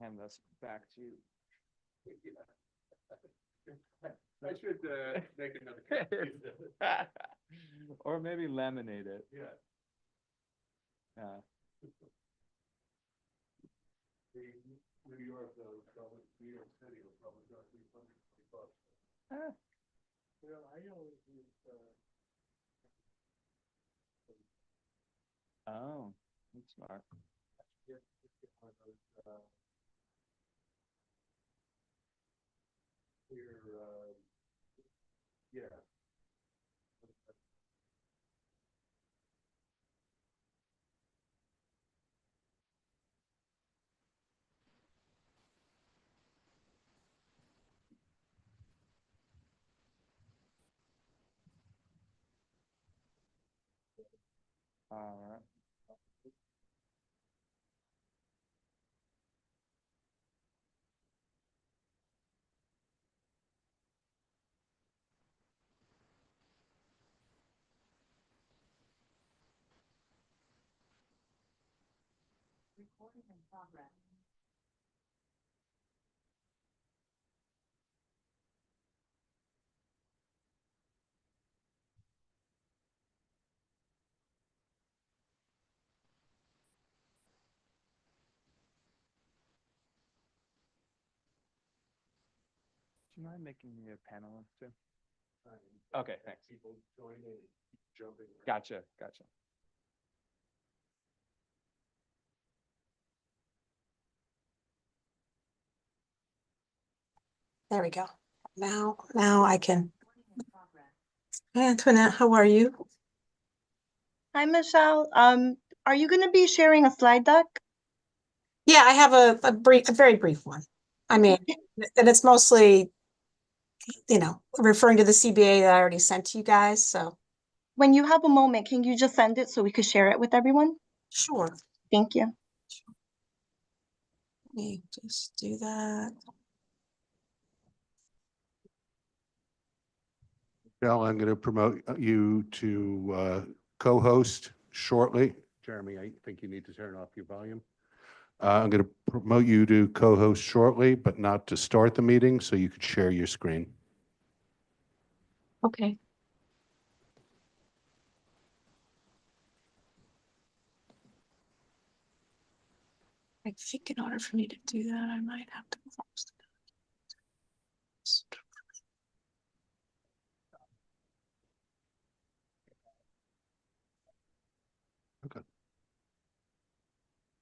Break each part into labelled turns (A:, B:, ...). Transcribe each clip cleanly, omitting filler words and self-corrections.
A: hand this back to you.
B: I should make another copy.
A: Or maybe laminate it.
B: Yeah. New York, though, New York City will probably go $320. Well, I always use,
A: Oh, that's smart.
B: one of those, clear, yeah.
A: All right.
C: Recording in progress.
A: Do you mind making me a panelist too?
B: Fine.
A: Okay, thanks.
B: People join in, jumping.
A: Gotcha, gotcha.
D: There we go. Now I can.
C: Recording in progress.
D: Hi, Antoinette, how are you?
E: Hi, Michelle. Are you going to be sharing a slide deck?
D: Yeah, I have a very brief one. I mean, and it's mostly, referring to the CBA that I already sent to you guys, so
E: When you have a moment, can you just send it so we could share it with everyone?
D: sure.
E: Thank you.
D: Let me just do that.
B: Bill, I'm going to promote you to co-host shortly. Jeremy, I think you need to turn off your volume. I'm going to promote you to co-host shortly, but not to start the meeting, so you could share your screen.
D: Okay. I think in order for me to do that, I might have to close it.
B: Okay.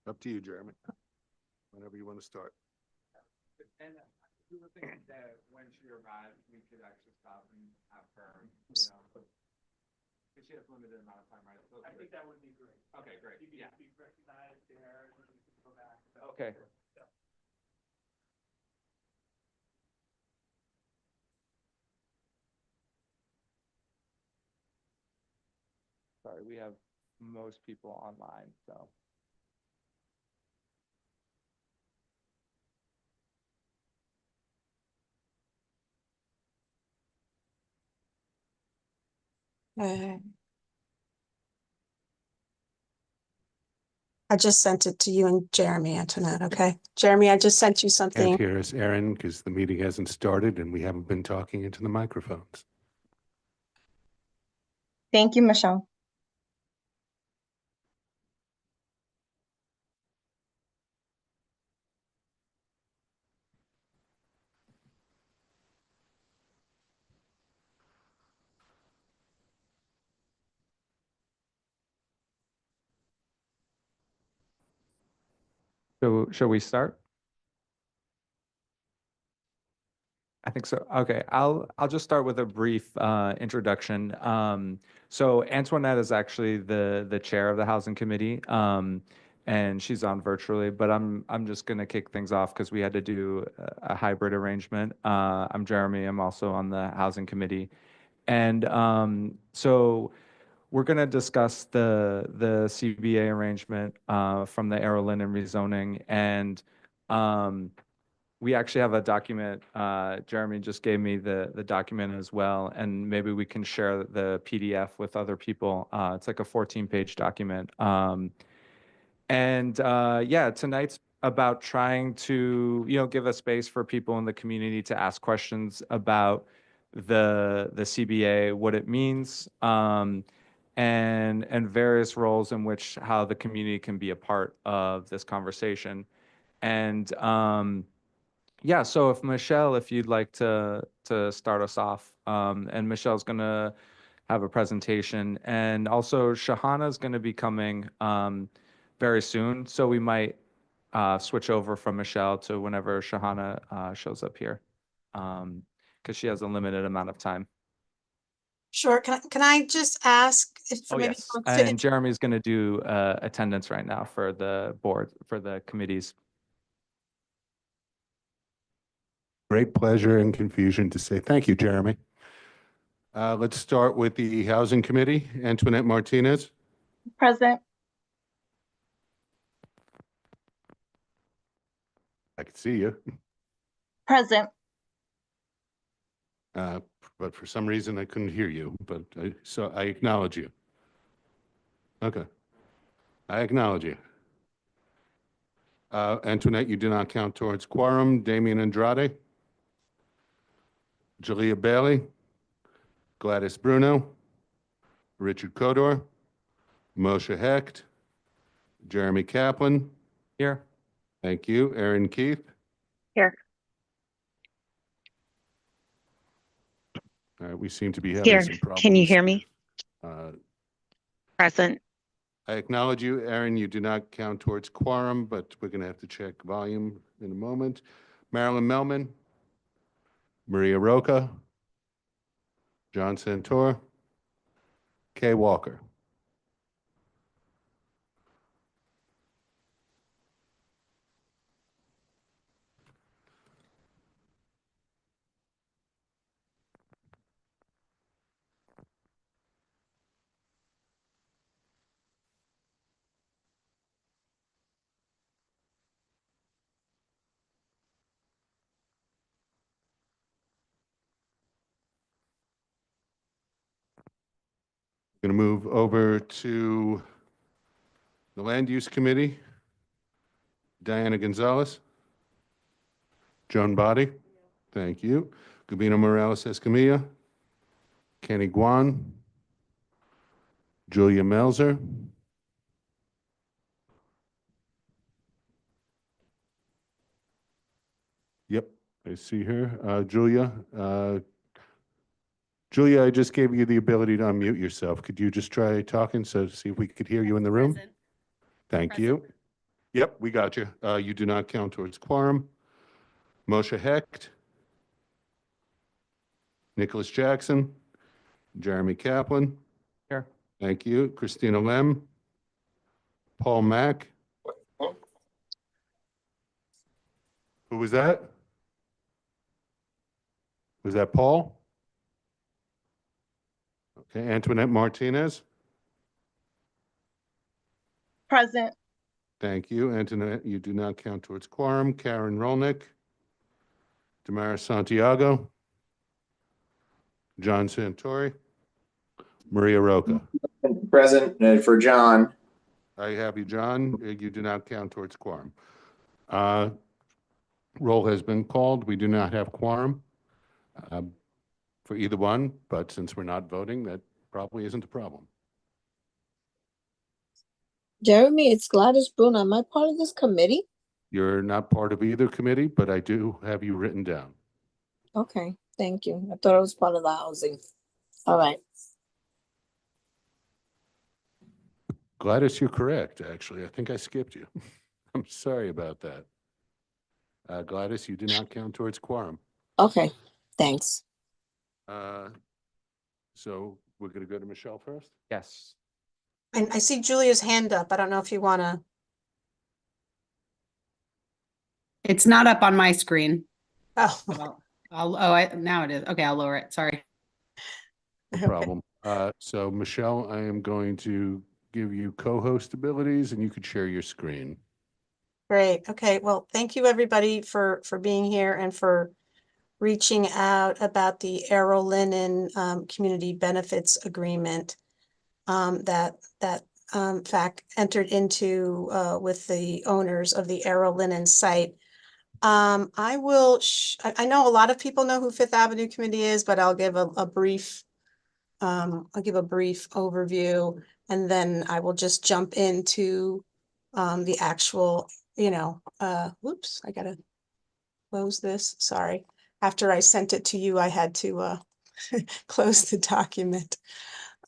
B: Up to you, Jeremy. Whenever you want to start.
A: And we were thinking that when she arrives, we could actually stop and have her, because she has a limited amount of time, right? So I think that would be great. Okay, great. You can be recognized there, and then we can go back. Okay. Sorry, we have most people online, so.
D: I just sent it to you and Jeremy, Antoinette, okay? Jeremy, I just sent you
B: And
D: something.
B: here is Erin, because the meeting hasn't started and we haven't been talking into the microphones.
E: Thank you, Michelle.
A: So, shall we start? I think so. Okay, I'll just start with a brief introduction. So Antoinette is actually the chair of the housing committee, and she's on virtually. But I'm just gonna kick things off because we had to do a hybrid arrangement. I'm Jeremy. I'm also on the housing committee, and so we're gonna discuss the CBA arrangement from the Arrow Linen rezoning and. We actually have a document, Jeremy just gave me the document as well, and maybe we can share the PDF with other people. It's like a 14-page document. Yeah, tonight's about trying to, give a space for people in the community to ask questions about the CBA, what it means, and various roles in which how the community can be a part of this conversation. And yeah, so if you'd like to start us off, and Michelle's gonna have a presentation, and also Shahana's gonna be coming very soon, so we might switch over from Michelle to whenever Shahana shows up here, because she has a limited amount of time.
D: Sure. Can I just ask if
A: Oh,
D: maybe
A: yes.
D: folks to-
A: And Jeremy's going to do attendance right now for the board, for the committees.
B: Great pleasure and confusion to say thank you, Jeremy. Let's start with the Housing Committee. Antoinette Martinez.
E: Present.
B: I can see you,
E: Present.
B: but for some reason I couldn't hear you, but so I acknowledge you. Okay. I acknowledge you. Antoinette, you do not count towards quorum. Damian Andrade. Jalea Bailey. Gladys Bruno. Richard Kodor. Moshe Hecht. Jeremy Kaplan.
A: Here.
B: Thank you. Erin Keith.
F: Here.
B: All right, we seem to be having
F: Here.
B: some problems.
F: Can you hear me?
B: I
F: Present.
B: acknowledge you, Erin. You do not count towards quorum, but we're going to have to check volume in a moment. Marilyn Melman. Maria Roca. John Santor. Kay Walker. Going to move over to the Land Use Committee. Diana Gonzalez. Joan Body. Thank you. Gabino Morales Escamilla. Kenny Guan. Julia Melzer. Yep, I see her. Julia. Julia, I just gave you the ability to unmute yourself. Could you just try talking so see if we could hear you in the room?
G: Present.
B: Thank you. Yep, we got you. You do not count towards quorum. Moshe Hecht. Nicholas Jackson. Jeremy Kaplan.
A: Here.
B: Thank you. Christina Lem. Paul Mack. Who was that? Was that Paul? Okay, Antoinette Martinez.
E: Present.
B: Thank you. Antoinette, you do not count towards quorum. Karen Rolnick. Damaris Santiago. John Santori. Maria Roca.
H: Present for John.
B: I have you, John. You do not count towards quorum. Roll has been called. We do not have quorum for either one, but since we're not voting, that probably isn't a problem.
I: Jeremy, it's Gladys Bruno. Am I part of this committee?
B: You're not part of either committee, but I do have you written down.
I: Okay, thank you. I thought I was part of the housing. All right.
B: Gladys, you're correct, actually. I think I skipped you. I'm sorry about that. Gladys, you do not count towards quorum.
I: Okay, thanks.
B: So we're going to go to Michelle first?
A: Yes.
D: And I see Julia's hand up. I don't know if you want to.
G: It's not up on my screen.
D: Oh,
G: Now it is. Okay, I'll lower it. Sorry.
B: No
D: Okay.
B: problem. So Michelle, I am going to give you co-host abilities and you could share your screen.
D: great. Okay. Well, thank you everybody for being here and for reaching out about the Arrow Linen Community Benefits Agreement that fact, entered into with the owners of the Arrow Linen site. I will, I know a lot of people know who Fifth Avenue Committee is, but I'll give a brief overview, and then I will just jump into the actual, whoops, I gotta close this, sorry. After I sent it to you, I had to close the document.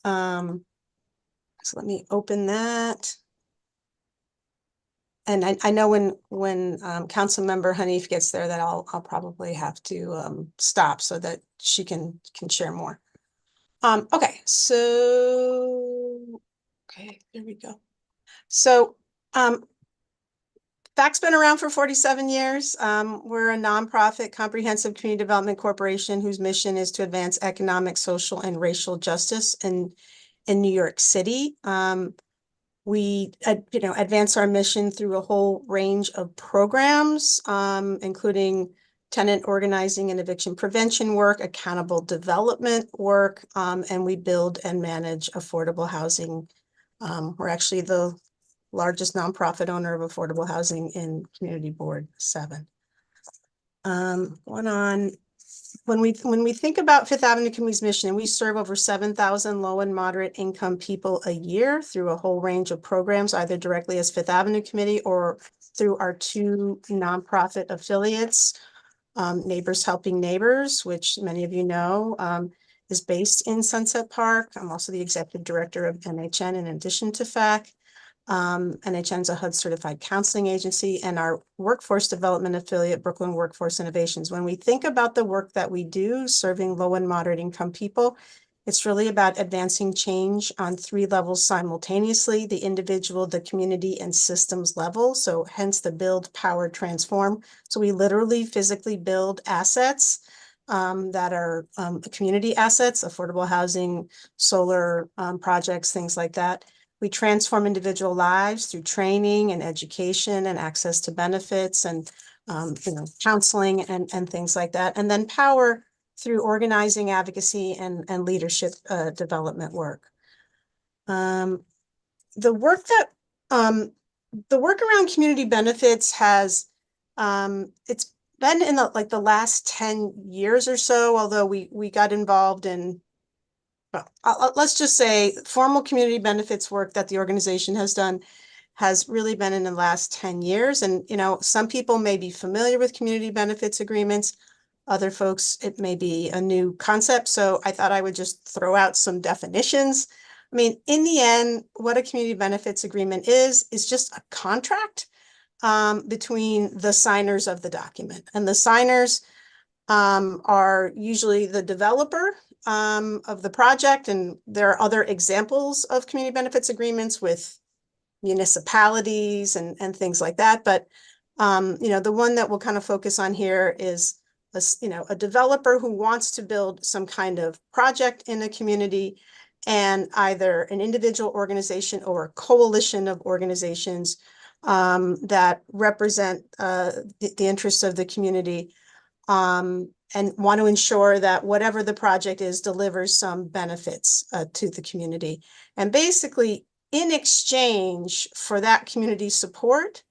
D: So let me open that. And I know when Councilmember Hanif gets there that I'll probably have to stop so that she can share more. Okay, so there we go. So FACT's been around for 47 years. We're a nonprofit comprehensive community development corporation whose mission is to advance economic, social, and racial justice in New York City. We advance our mission through a whole range of programs, including tenant organizing and eviction prevention work, accountable development work, and we build and manage affordable housing. We're actually the largest nonprofit owner of affordable housing in Community Board 7. When we think about Fifth Avenue Committee's mission, we serve over 7,000 low and moderate income people a year through a whole range of programs, either directly as Fifth Avenue Committee or through our 2 nonprofit affiliates, Neighbors Helping Neighbors, which many of you know, is based in Sunset Park. I'm also the executive director of NHN in addition to FAC. NHN is a HUD certified counseling agency, and our workforce development affiliate, Brooklyn Workforce Innovations. When we think about the work that we do serving low and moderate income people, it's really about advancing change on 3 levels simultaneously: the individual, the community, and systems level. So hence the build, power, transform. So we literally physically build assets that are community assets, affordable housing, solar projects, things like that. We transform individual lives through training and education and access to benefits and counseling and things like that. And then power through organizing, advocacy, and leadership development work. The work around community benefits has it's been in the last 10 years or so, although we got involved in, well, let's just say formal community benefits work that the organization has done has really been in the last 10 years. And, some people may be familiar with community benefits agreements. Other folks, it may be a new concept. So I thought I would just throw out some definitions. I mean, in the end, what a community benefits agreement is just a contract between the signers of the document. And the signers are usually the developer of the project. And there are other examples of community benefits agreements with municipalities and things like that. But, the one that we'll kind of focus on here is, a developer who wants to build some kind of project in a community, and either an individual organization or a coalition of organizations that represent the interests of the community and want to ensure that whatever the project is delivers some benefits to the community. And basically, in exchange for that community support,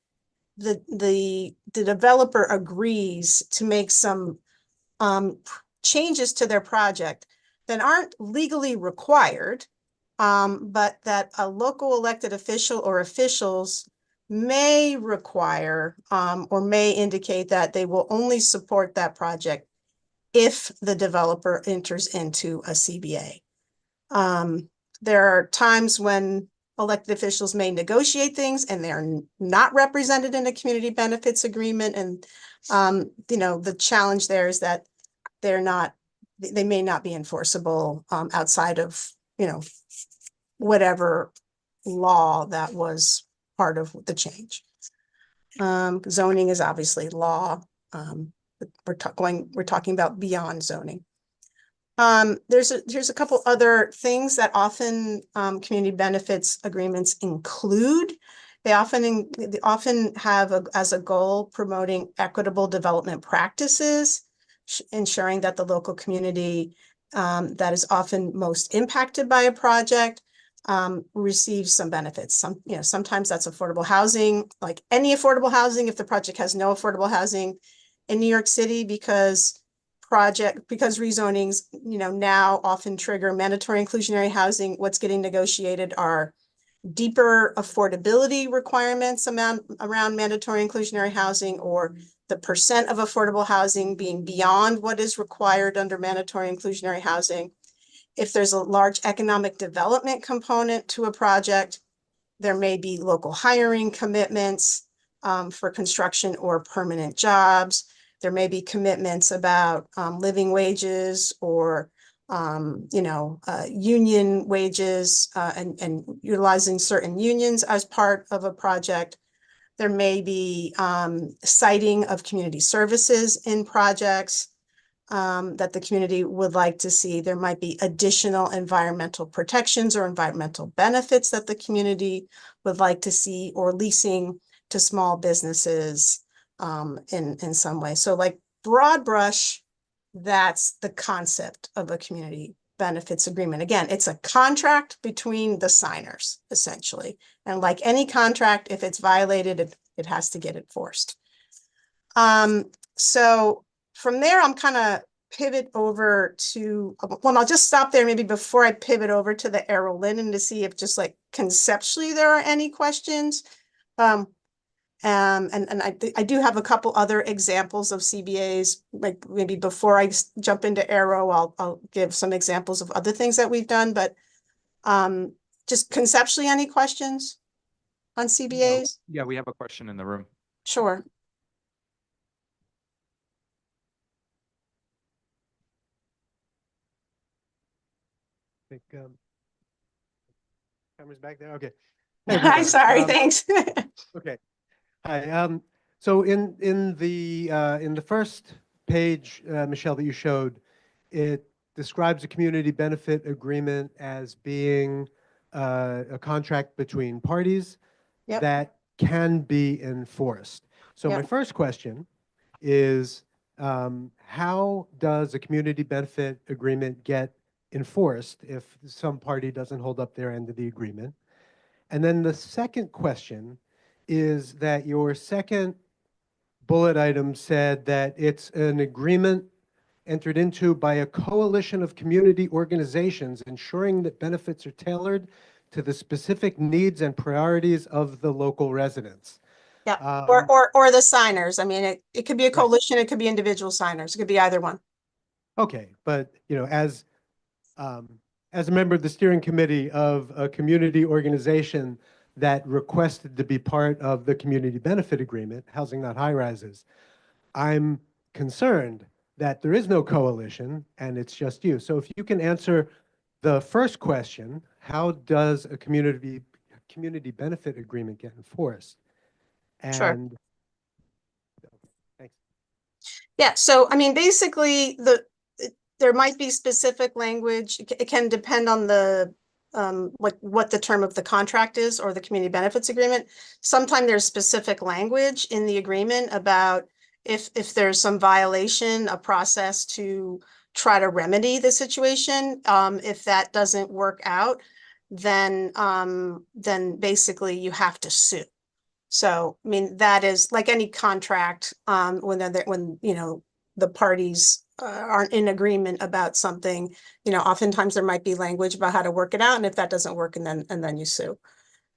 D: the developer agrees to make some changes to their project that aren't legally required, but that a local elected official or officials may require or may indicate that they will only support that project if the developer enters into a CBA. There are times when elected officials may negotiate things and they're not represented in a community benefits agreement. And, the challenge there is that they may not be enforceable outside of, whatever law that was part of the change. Zoning is obviously law. We're talking about beyond zoning. There's a couple other things that often community benefits agreements include. They often have as a goal promoting equitable development practices, ensuring that the local community that is often most impacted by a project receives some benefits. Sometimes that's affordable housing, like any affordable housing, if the project has no affordable housing in New York City, because rezonings, now often trigger mandatory inclusionary housing. What's getting negotiated are deeper affordability requirements around mandatory inclusionary housing, or the percent of affordable housing being beyond what is required under mandatory inclusionary housing. If there's a large economic development component to a project, there may be local hiring commitments for construction or permanent jobs. There may be commitments about living wages or union wages and utilizing certain unions as part of a project. There may be citing of community services in projects that the community would like to see. There might be additional environmental protections or environmental benefits that the community would like to see, or leasing to small businesses in some way. So like broad brush, that's the concept of a community benefits agreement. Again, it's a contract between the signers, essentially. And like any contract, if it's violated, it has to get enforced. So from there, I'm kind of pivot over to, well, I'll just stop there maybe before I pivot over to the arrow linen to see if just like conceptually there are any questions. And I do have a couple other examples of CBAs, like maybe before I jump into arrow, I'll give some examples of other things that we've done, but just conceptually, any questions on CBAs?
A: Yeah, we have a question in the room.
D: Sure.
F: Camera's back there. Okay.
D: I'm sorry. Thanks.
F: Okay. Hi. So in the first page, Michelle, that you showed, it describes a community benefit agreement as being a contract between parties
D: Yep.
F: that can be enforced. So my
D: Yep.
F: first question is, how does a community benefit agreement get enforced if some party doesn't hold up their end of the agreement? And then the second question is that your second bullet item said that it's an agreement entered into by a coalition of community organizations, ensuring that benefits are tailored to the specific needs and priorities of the local residents.
D: Yeah, or the signers. I mean, it could be a coalition, it could be individual signers, it could be either one.
F: Okay, but as a member of the steering committee of a community organization that requested to be part of the community benefit agreement, Housing Not High Rises, I'm concerned that there is no coalition and it's just you. So if you can answer the first question, how does a community benefit agreement get enforced?
D: Sure.
F: And thanks.
D: Yeah, so I mean, basically there might be specific language. It can depend on the like what the term of the contract is or the community benefits agreement. Sometimes there's specific language in the agreement about if there's some violation, a process to try to remedy the situation. If that doesn't work out, then basically you have to sue. So, I mean, that is like any contract, when the parties aren't in agreement about something, oftentimes there might be language about how to work it out. And if that doesn't work, and then you sue.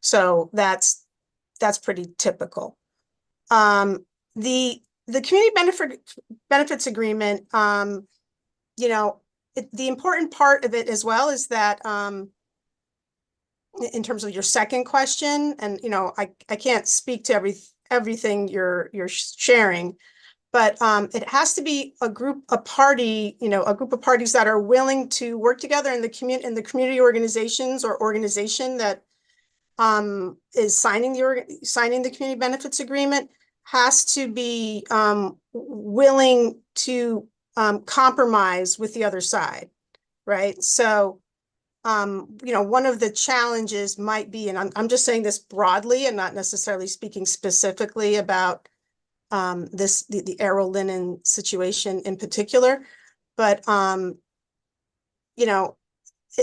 D: So that's pretty typical. The community benefits agreement, the important part of it as well is that, in terms of your second question, and I can't speak to everything you're sharing, but it has to be a group of parties that are willing to work together in the community organizations or organization that is signing the community benefits agreement has to be willing to compromise with the other side, right? So one of the challenges might be, and I'm just saying this broadly and not necessarily speaking specifically about the arrow linen situation in particular, but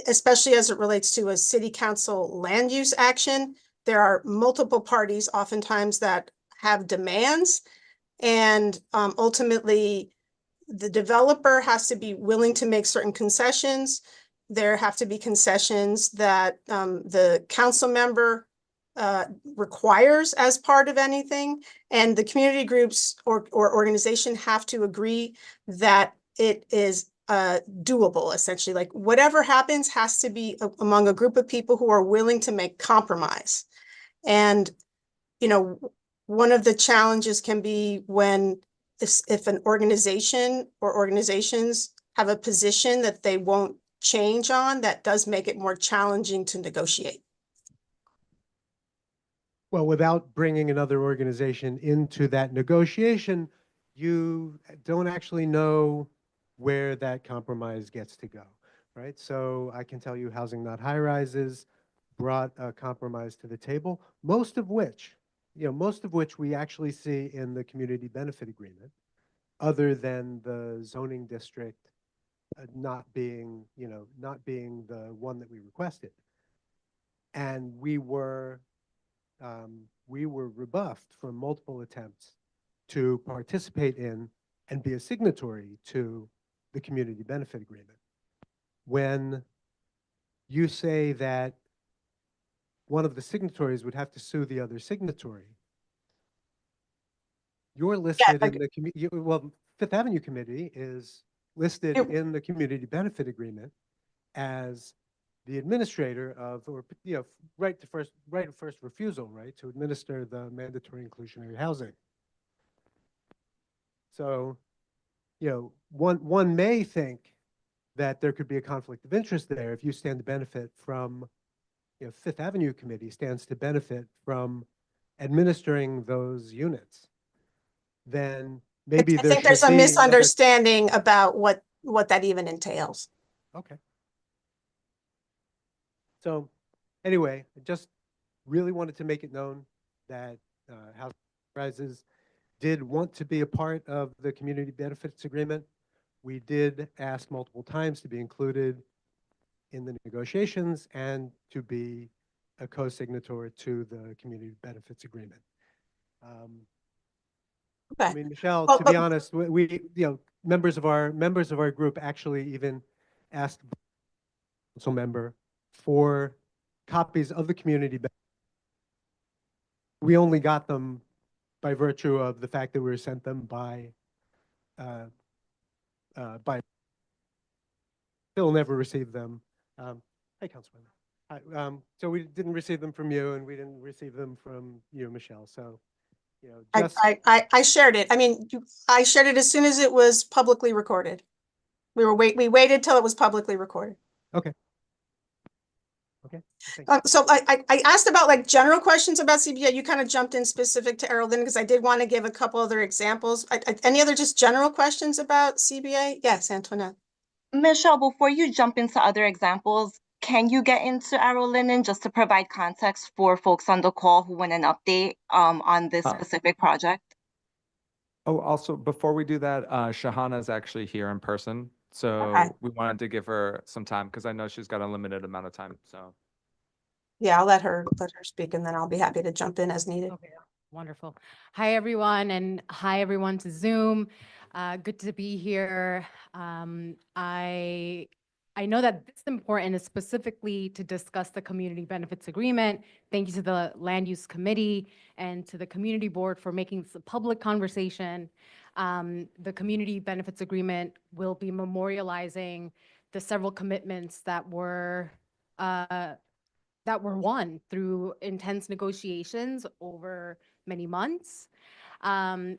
D: especially as it relates to a city council land use action, there are multiple parties oftentimes that have demands. And ultimately, the developer has to be willing to make certain concessions. There have to be concessions that the council member requires as part of anything. And the community groups or organization have to agree that it is doable, essentially. Like whatever happens has to be among a group of people who are willing to make compromise. And, you know, one of the challenges can be when if an organization or organizations have a position that they won't change on, that does make it more challenging to negotiate.
F: Well, without bringing another organization into that negotiation, you don't actually know where that compromise gets to go, right? So I can tell you Housing Not High Rises brought a compromise to the table, most of which we actually see in the community benefit agreement, other than the zoning district not being the one that we requested. And we were rebuffed from multiple attempts to participate in and be a signatory to the community benefit agreement. When you say that one of the signatories would have to sue the other signatory, you're listed in the community. Well, Fifth Avenue Committee is listed in the community benefit agreement as the administrator of, or right of first refusal, right, to administer the mandatory inclusionary housing. So, one may think that there could be a conflict of interest there if you stand to benefit from, Fifth Avenue Committee stands to benefit from administering those units. Then maybe
D: I think there's a misunderstanding about what that even entails.
F: Okay. So anyway, I just really wanted to make it known that Housing Rises did want to be a part of the community benefits agreement. We did ask multiple times to be included in the negotiations and to be a co-signatory to the community benefits agreement.
D: Okay.
F: I mean, Michelle, to be honest, we members of our group actually even asked the council member for copies of the community. We only got them by virtue of the fact that we were sent them by Phil never received them. Hey, Councilman. So we didn't receive them from you, and we didn't receive them from you, Michelle. So, just
D: I shared it. I mean, I shared it as soon as it was publicly recorded. We waited till it was publicly recorded.
F: Okay. Okay.
D: So I asked about like general questions about CBA. You kind of jumped in specific to Errol Lynn because I did want to give a couple other examples. Any other just general questions about CBA? Yes, Antoinette.
E: Michelle, before you jump into other examples, can you get into Arrow Linen just to provide context for folks on the call who want an update on this specific project?
A: Oh, also, before we do that, Shahana is actually here in person. So
D: Okay.
A: we wanted to give her some time because I know she's got a limited amount of time. So
D: Yeah, I'll let her speak and then I'll be happy to jump in as needed.
J: Okay, wonderful. Hi, everyone, and hi, everyone to Zoom. Good to be here. I know that this is important is specifically to discuss the community benefits agreement. Thank you to the Land Use Committee and to the Community Board for making this a public conversation. The community benefits agreement will be memorializing the several commitments that were won through intense negotiations over many months. The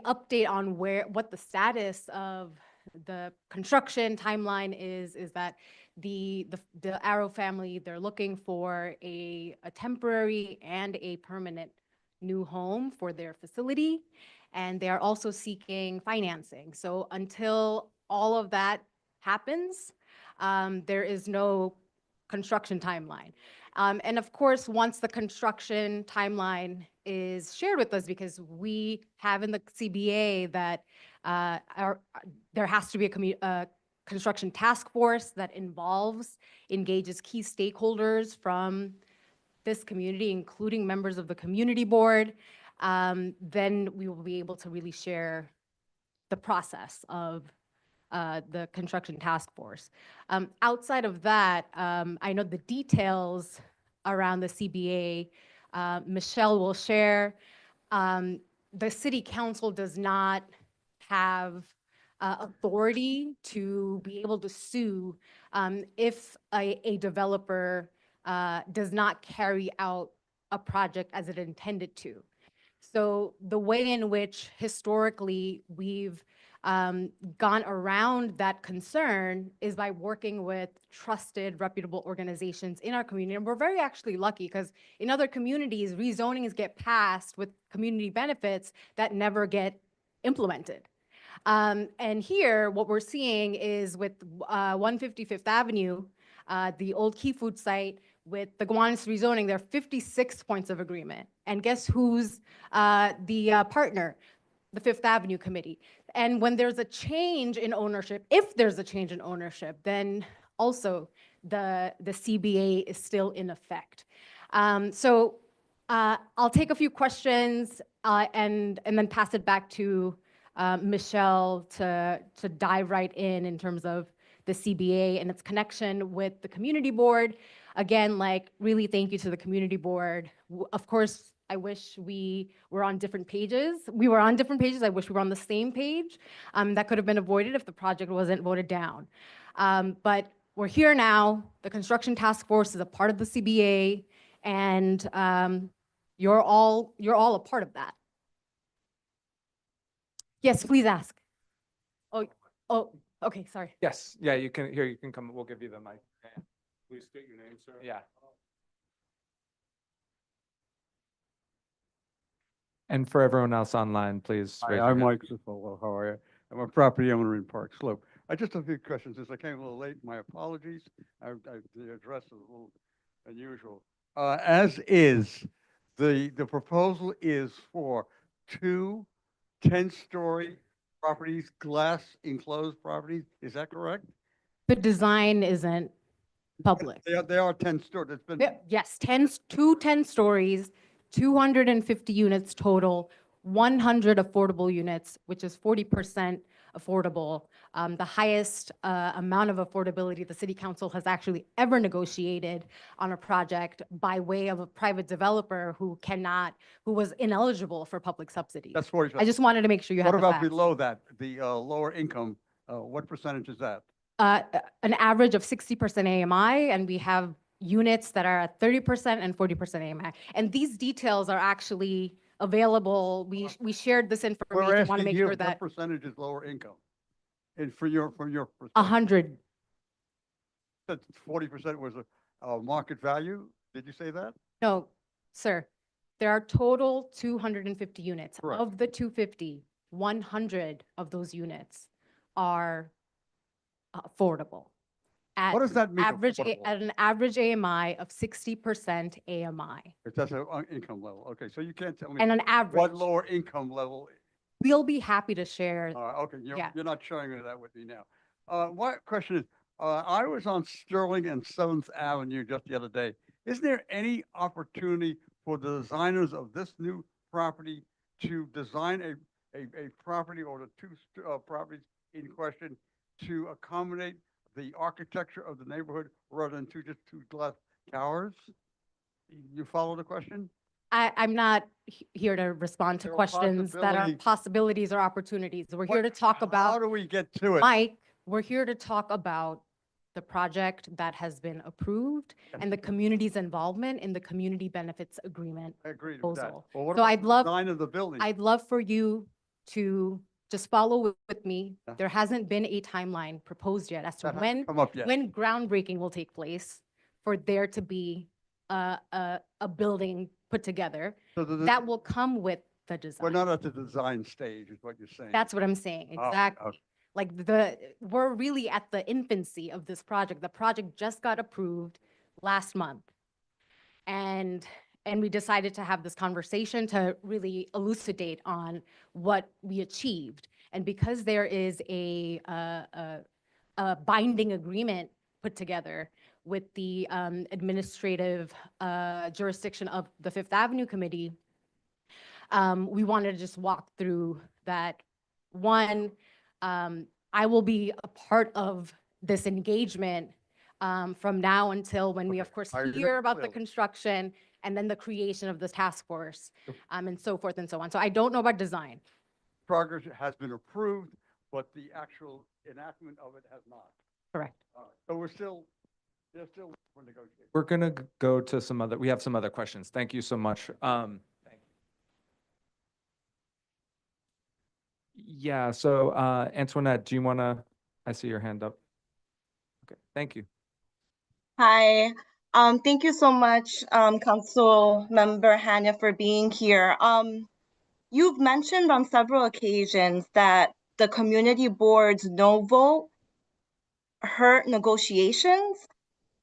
J: update on what the status of the construction timeline is that the Arrow family, they're looking for a temporary and a permanent new home for their facility, and they are also seeking financing. So until all of that happens, there is no construction timeline. And of course, once the construction timeline is shared with us, because we have in the CBA that there has to be a construction task force that engages key stakeholders from this community, including members of the community board, then we will be able to really share the process of the construction task force. Outside of that, I know the details around the CBA, Michelle will share. The city council does not have authority to be able to sue if a developer does not carry out a project as it intended to. So the way in which historically we've gone around that concern is by working with trusted, reputable organizations in our community. And we're very actually lucky because in other communities, rezonings get passed with community benefits that never get implemented. And here, what we're seeing is with 155th Avenue, the old Key Food site, with the Gowanus rezoning, there are 56 points of agreement. And guess who's the partner? The Fifth Avenue Committee. And when there's a change in ownership, if there's a change in ownership, then also the CBA is still in effect. So I'll take a few questions and then pass it back to Michelle to dive right in terms of the CBA and its connection with the community board. Again, like really thank you to the community board. Of course, I wish we were on different pages. We were on different pages. I wish we were on the same page. That could have been avoided if the project wasn't voted down. But we're here now. The construction task force is a part of the CBA, and you're all a part of that. Yes, please ask. Oh, okay, sorry.
A: Yes, yeah, you can come, we'll give you the mic.
B: Please state your name, sir.
A: Yeah. And for everyone else online, please.
K: Hi,
A: raise your
K: I'm
A: hand.
K: Mike Zafolo. How are you? I'm a property owner in Park Slope. I just have a few questions. Since I came a little late, my apologies. The address is a little unusual. As is, the proposal is for 2 10-story properties, glass enclosed properties. Is that correct?
J: The design isn't public.
K: They are 10-story. That's been.
J: Yes, 10 stories, 250 units total, 100 affordable units, which is 40% affordable. The highest amount of affordability the city council has actually ever negotiated on a project by way of a private developer who was ineligible for public subsidies.
K: That's 40%.
J: I just wanted to make sure you had
K: What
J: the
K: about
J: facts.
K: below that, the lower income? What percentage is that?
J: An average of 60% AMI, and we have units that are at 30% and 40% AMI. And these details are actually available. We shared this
K: We're
J: information. Want to
K: asking
J: make
K: you
J: sure that
K: what percentage is lower income? And from your perspective,
J: 100.
K: that 40% was a market value? Did you say that?
J: No, sir. There are total 250 units.
K: Correct.
J: Of the 250, 100 of those units are affordable. At
K: What does that mean,
J: average
K: affordable?
J: at an average AMI of 60% AMI,
K: If that's an income level. Okay, so you can't tell me
J: and an
K: what
J: average.
K: lower income level.
J: We'll be happy to share.
K: Okay,
J: Yeah.
K: you're not showing me that with me now. My question is, I was on Sterling and 7th Avenue just the other day. Isn't there any opportunity for the designers of this new property to design a property or the 2 properties in question to accommodate the architecture of the neighborhood rather than just 2 glass towers? You follow the question?
J: I'm not here to respond to
K: There are
J: questions that are possibilities or opportunities. We're here to talk
K: How
J: about,
K: do we get to it?
J: Mike, we're here to talk about the project that has been approved and the community's involvement in the community benefits agreement
K: I agree with that.
J: proposal.
K: Well, what
J: So
K: about
J: I'd
K: the
J: love,
K: design of the building?
J: I'd love for you to just follow with me.
K: Yeah.
J: There hasn't been a timeline proposed yet as to
K: That hasn't
J: when
K: come up yet.
J: when groundbreaking will take place for there to be a building put together
K: So
J: that will come with the
K: we're
J: design.
K: not at the design stage, is what you're saying.
J: That's what I'm saying,
K: Oh,
J: exactly.
K: okay.
J: Like we're really at the infancy of this project. The project just got approved last month. And we decided to have this conversation to really elucidate on what we achieved. And because there is a a binding agreement put together with the administrative jurisdiction of the Fifth Avenue Committee, we wanted to just walk through that. One, I will be a part of this engagement from now until when we, of course,
K: I heard
J: hear about the
K: clearly.
J: construction and then the creation of this task force and so forth and so on. So I don't know about design.
K: Progress has been approved, but the actual enactment of it has not.
J: Correct.
K: So they're still for negotiation.
A: We're gonna go to some other, we have some other questions. Thank you so much. Yeah, so Antoinette, do you wanna, I see your hand up. Okay, thank you.
E: Hi, thank you so much, Council Member Hannah, for being here. You've mentioned on several occasions that the community board's no vote hurt negotiations.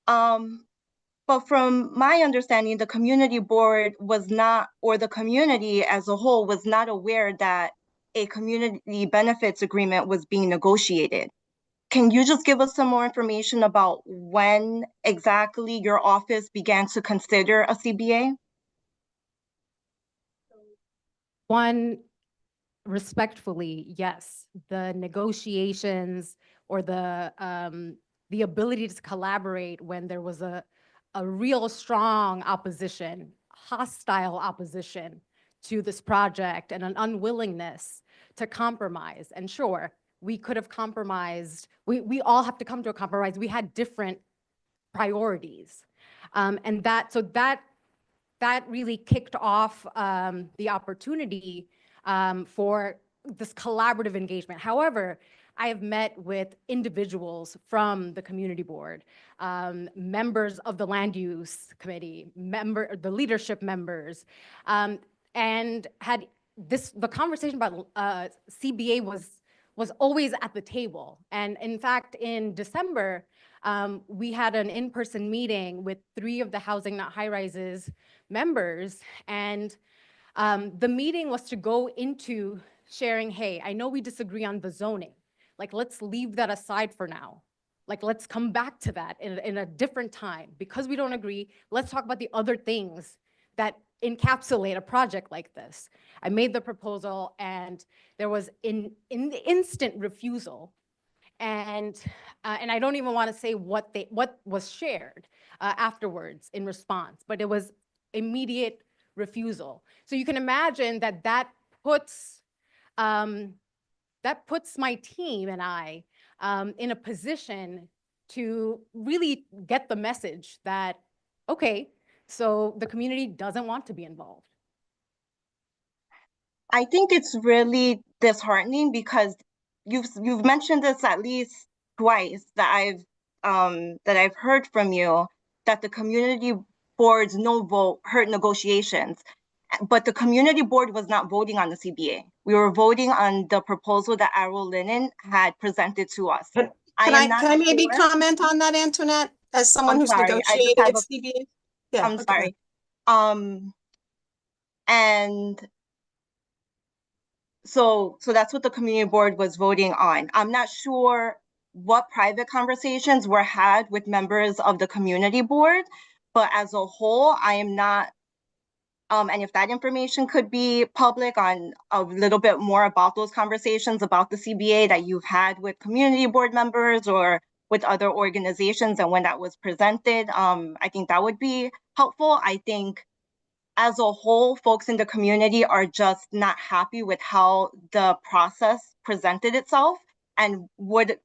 E: But from my understanding, the community board was not, or the community as a whole was not aware that a community benefits agreement was being negotiated. Can you just give us some more information about when exactly your office began to consider a CBA?
J: One, respectfully, yes, the negotiations or the ability to collaborate when there was a real strong opposition, hostile opposition to this project and an unwillingness to compromise. And sure, we could have compromised. We all have to come to a compromise. We had different priorities. And that really kicked off the opportunity for this collaborative engagement. However, I have met with individuals from the community board, members of the land use committee, the leadership members, and had the conversation about CBA was always at the table. And in fact, in December, we had an in-person meeting with 3 of the Housing Not High Rises members, and the meeting was to go into sharing, hey, I know we disagree on the zoning. Like, let's leave that aside for now. Like, let's come back to that in a different time. Because we don't agree, let's talk about the other things that encapsulate a project like this. I made the proposal, and there was in the instant refusal. And I don't even want to say what was shared afterwards in response, but it was immediate refusal. So you can imagine that puts my team and I in a position to really get the message that, okay, so the community doesn't want to be involved.
E: I think it's really disheartening because you've mentioned this at least twice that I've heard from you, that the community board's no vote hurt negotiations. But the community board was not voting on the CBA. We were voting on the proposal that Arrow Linen had presented to us.
D: Can I maybe
E: sure.
D: comment on that, Antoinette, as someone
E: I'm
D: who's
E: sorry, I just
D: negotiated
E: have
D: CBA? Yeah,
E: I'm
D: okay.
E: sorry. And so that's what the community board was voting on. I'm not sure what private conversations were had with members of the community board, but as a whole, I am not, and if that information could be public on a little bit more about those conversations about the CBA that you've had with community board members or with other organizations and when that was presented, I think that would be helpful. I think as a whole, folks in the community are just not happy with how the process presented itself and would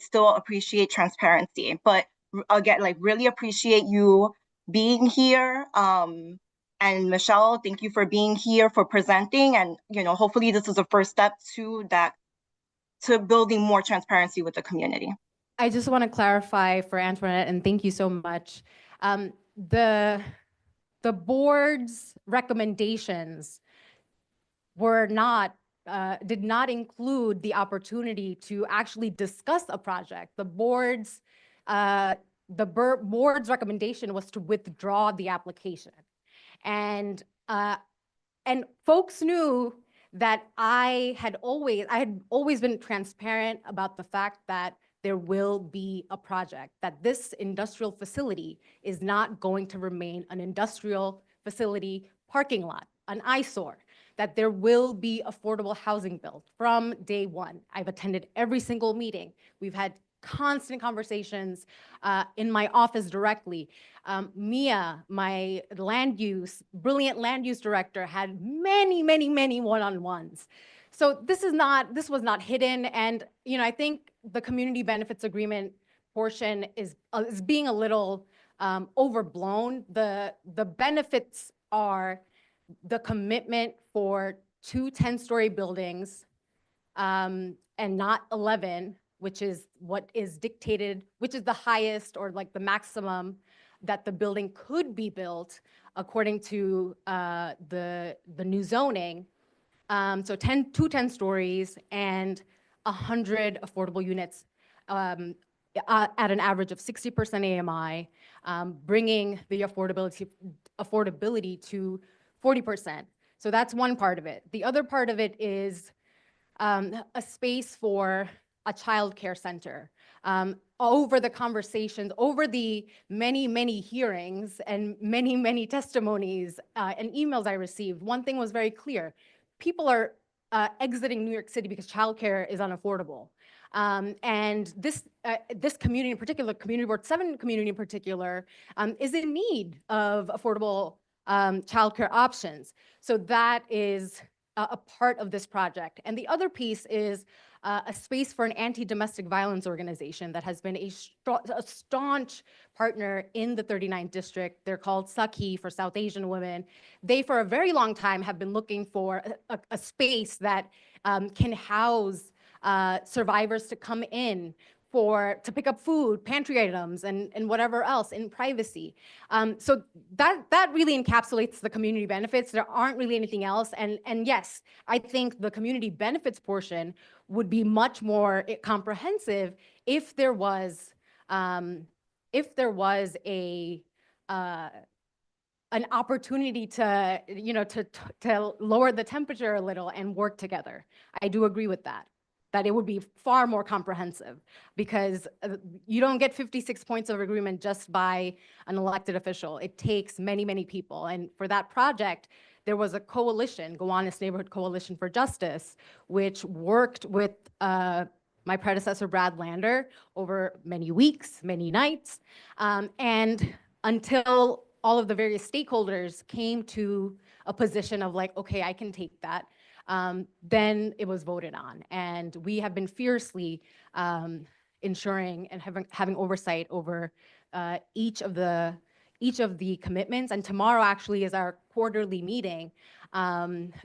E: still appreciate transparency. But again, like, really appreciate you being here. And Michelle, thank you for being here, for presenting. And, hopefully this is a first step to building more transparency with the community.
J: I just want to clarify for Antoinette, and thank you so much. The board's recommendations were not, did not include the opportunity to actually discuss a project. The board's recommendation was to withdraw the application. And folks knew that I had always been transparent about the fact that there will be a project, that this industrial facility is not going to remain an industrial facility parking lot, an eyesore, that there will be affordable housing built from day one. I've attended every single meeting. We've had constant conversations in my office directly. Mia, my brilliant land use director, had many one-on-ones. So this was not hidden. And, I think the community benefits agreement portion is being a little overblown. The benefits are the commitment for 2 10-story buildings and not 11, which is what is dictated, which is the highest or like the maximum that the building could be built according to the new zoning. So 2 10 stories and 100 affordable units at an average of 60% AMI, bringing the affordability to 40%. So that's one part of it. The other part of it is a space for a child care center. Over the conversations, over the many hearings and many testimonies and emails I received, one thing was very clear. People are exiting New York City because childcare is unaffordable. And this community in particular, Community Board 7 community in particular, is in need of affordable childcare options. So that is a part of this project. And the other piece is a space for an anti-domestic violence organization that has been a staunch partner in the 39th district. They're called Sakhi for South Asian women. They, for a very long time, have been looking for a space that can house survivors to come in to pick up food, pantry items, and whatever else in privacy. So that really encapsulates the community benefits. There aren't really anything else. And yes, I think the community benefits portion would be much more comprehensive if there was an opportunity to, to lower the temperature a little and work together. I do agree with that it would be far more comprehensive, because you don't get 56 points of agreement just by an elected official. It takes many people. And for that project, there was a coalition, Gowanus Neighborhood Coalition for Justice, which worked with my predecessor, Brad Lander, over many weeks, many nights. And until all of the various stakeholders came to a position of like, okay, I can take that, then it was voted on. And we have been fiercely ensuring and having oversight over each of the commitments. And tomorrow actually is our quarterly meeting,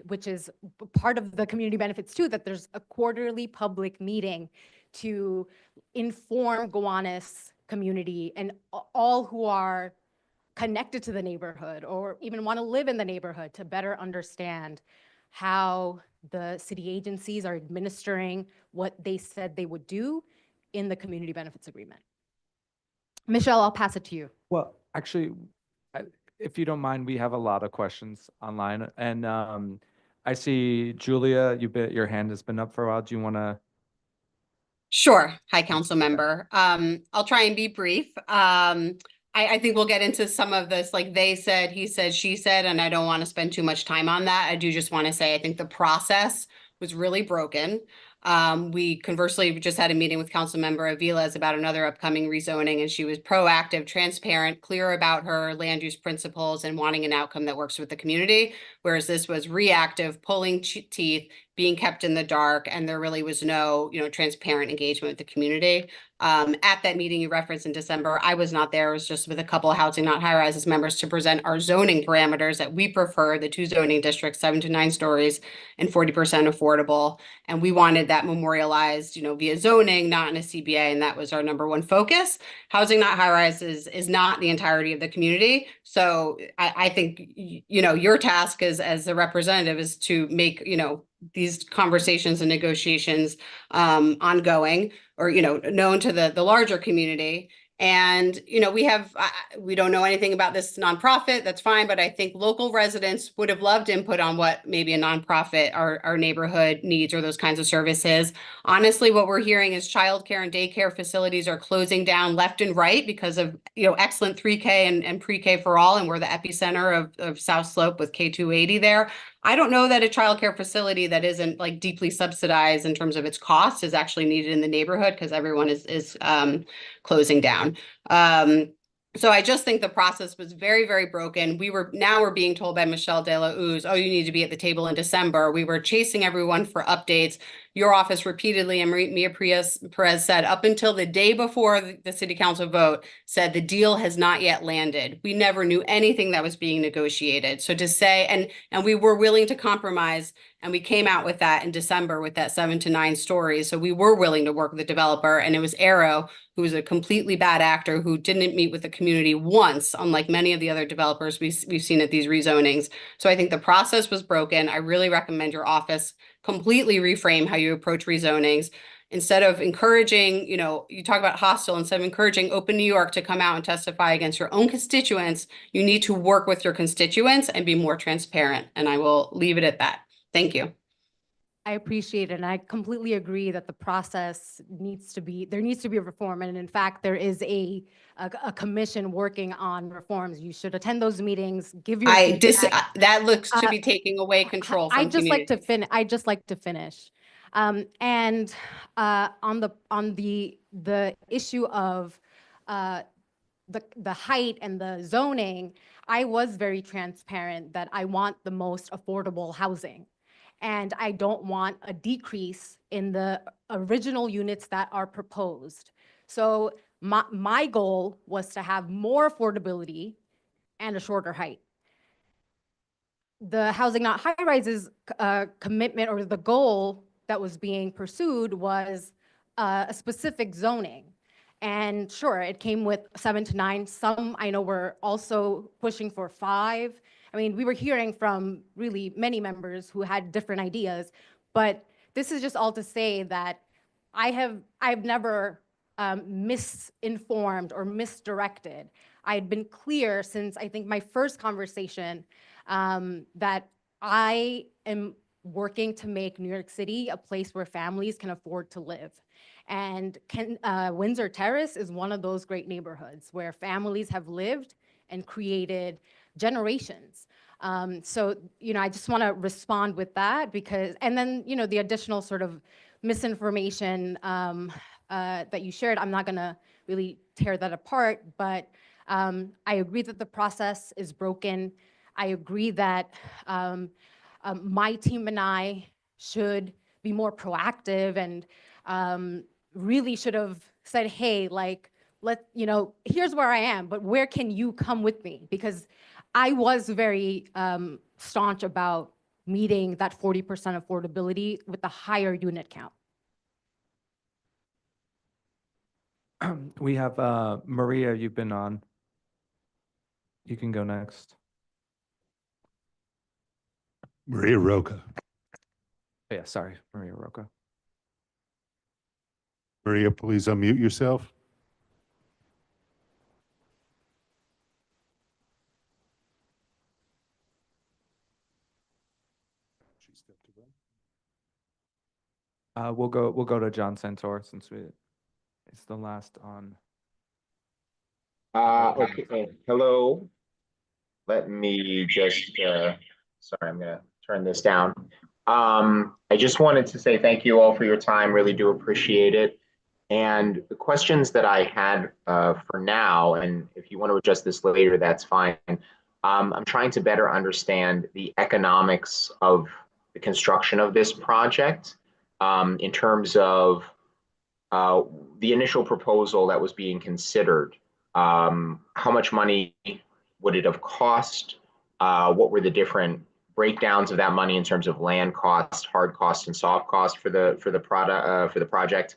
J: which is part of the community benefits too, that there's a quarterly public meeting to inform Gowanus community and all who are connected to the neighborhood or even want to live in the neighborhood to better understand how the city agencies are administering what they said they would do in the community benefits agreement. Michelle, I'll pass it to you.
A: Well, actually, if you don't mind, we have a lot of questions online. And I see, Julia, your hand has been up for a while. Do you want to?
G: Sure. Hi, council member. I'll try and be brief. I think we'll get into some of this, like they said, he said, she said, and I don't want to spend too much time on that. I do just want to say, I think the process was really broken. We conversely just had a meeting with Councilmember Aviles about another upcoming rezoning, and she was proactive, transparent, clear about her land use principles and wanting an outcome that works with the community. Whereas this was reactive, pulling teeth, being kept in the dark, and there really was no, transparent engagement with the community. At that meeting you referenced in December, I was not there. It was just with a couple of Housing Not High Rises members to present our zoning parameters that we prefer, the 2 zoning districts, 7 to 9 stories and 40% affordable. And we wanted that memorialized, via zoning, not in a CBA. And that was our #1 focus. Housing Not High Rises is not the entirety of the community. So I think, your task as the representative is to make, these conversations and negotiations ongoing, or known to the larger community. And, we don't know anything about this nonprofit, that's fine, but I think local residents would have loved input on what maybe a nonprofit, our neighborhood needs or those kinds of services. Honestly, what we're hearing is childcare and daycare facilities are closing down left and right because of, excellent 3K and pre-K for all, and we're the epicenter of South Slope with K280 there. I don't know that a childcare facility that isn't like deeply subsidized in terms of its cost is actually needed in the neighborhood because everyone is closing down. So I just think the process was very, very broken. We're being told by Michelle De La Uz, oh, you need to be at the table in December. We were chasing everyone for updates. Your office repeatedly, and Mia Perez said, up until the day before the city council vote, said the deal has not yet landed. We never knew anything that was being negotiated. So to say, and we were willing to compromise, and we came out with that in December with that 7 to 9 stories. So we were willing to work with the developer, and it was Arrow, who was a completely bad actor who didn't meet with the community once, unlike many of the other developers we've seen at these rezonings. So I think the process was broken. I really recommend your office completely reframe how you approach rezonings. Instead of encouraging, you talk about hostile, instead of encouraging Open New York to come out and testify against your own constituents, you need to work with your constituents and be more transparent. And I will leave it at that. Thank you.
J: I appreciate it. And I completely agree that the process needs to be a reform. And in fact, there is a commission working on reforms. You should attend those meetings, give your feedback.
G: That looks to be taking away control from
J: I'd just like to finish. And on the issue of the height and the zoning, I was very transparent that I want the most affordable housing. And I don't want a decrease in the original units that are proposed. So my goal was to have more affordability and a shorter height. The Housing Not High Rises commitment, or the goal that was being pursued, was a specific zoning. And sure, it came with 7 to 9. Some I know were also pushing for 5. I mean, we were hearing from really many members who had different ideas, but this is just all to say that I've never misinformed or misdirected. I had been clear since I think my first conversation that I am working to make New York City a place where families can afford to live. And Windsor Terrace is one of those great neighborhoods where families have lived and created generations. So, I just want to respond with that because, and then, the additional sort of misinformation that you shared, I'm not going to really tear that apart, but I agree that the process is broken. I agree that my team and I should be more proactive and really should have said, hey, here's where I am, but where can you come with me? Because I was very staunch about meeting that 40% affordability with a higher unit count.
A: We have Maria, you've been on. You can go next.
B: Maria Roca.
A: Oh, yeah, sorry, Maria Roca.
B: Maria, please unmute yourself.
A: We'll go to John Santor since it's the last on.
H: Okay. Hello. Let me just, sorry, I'm gonna turn this down. I just wanted to say thank you all for your time. Really do appreciate it. And the questions that I had for now, and if you want to adjust this later, that's fine. I'm trying to better understand the economics of the construction of this project in terms of the initial proposal that was being considered. How much money would it have cost? What were the different breakdowns of that money in terms of land cost, hard cost, and soft cost for the project?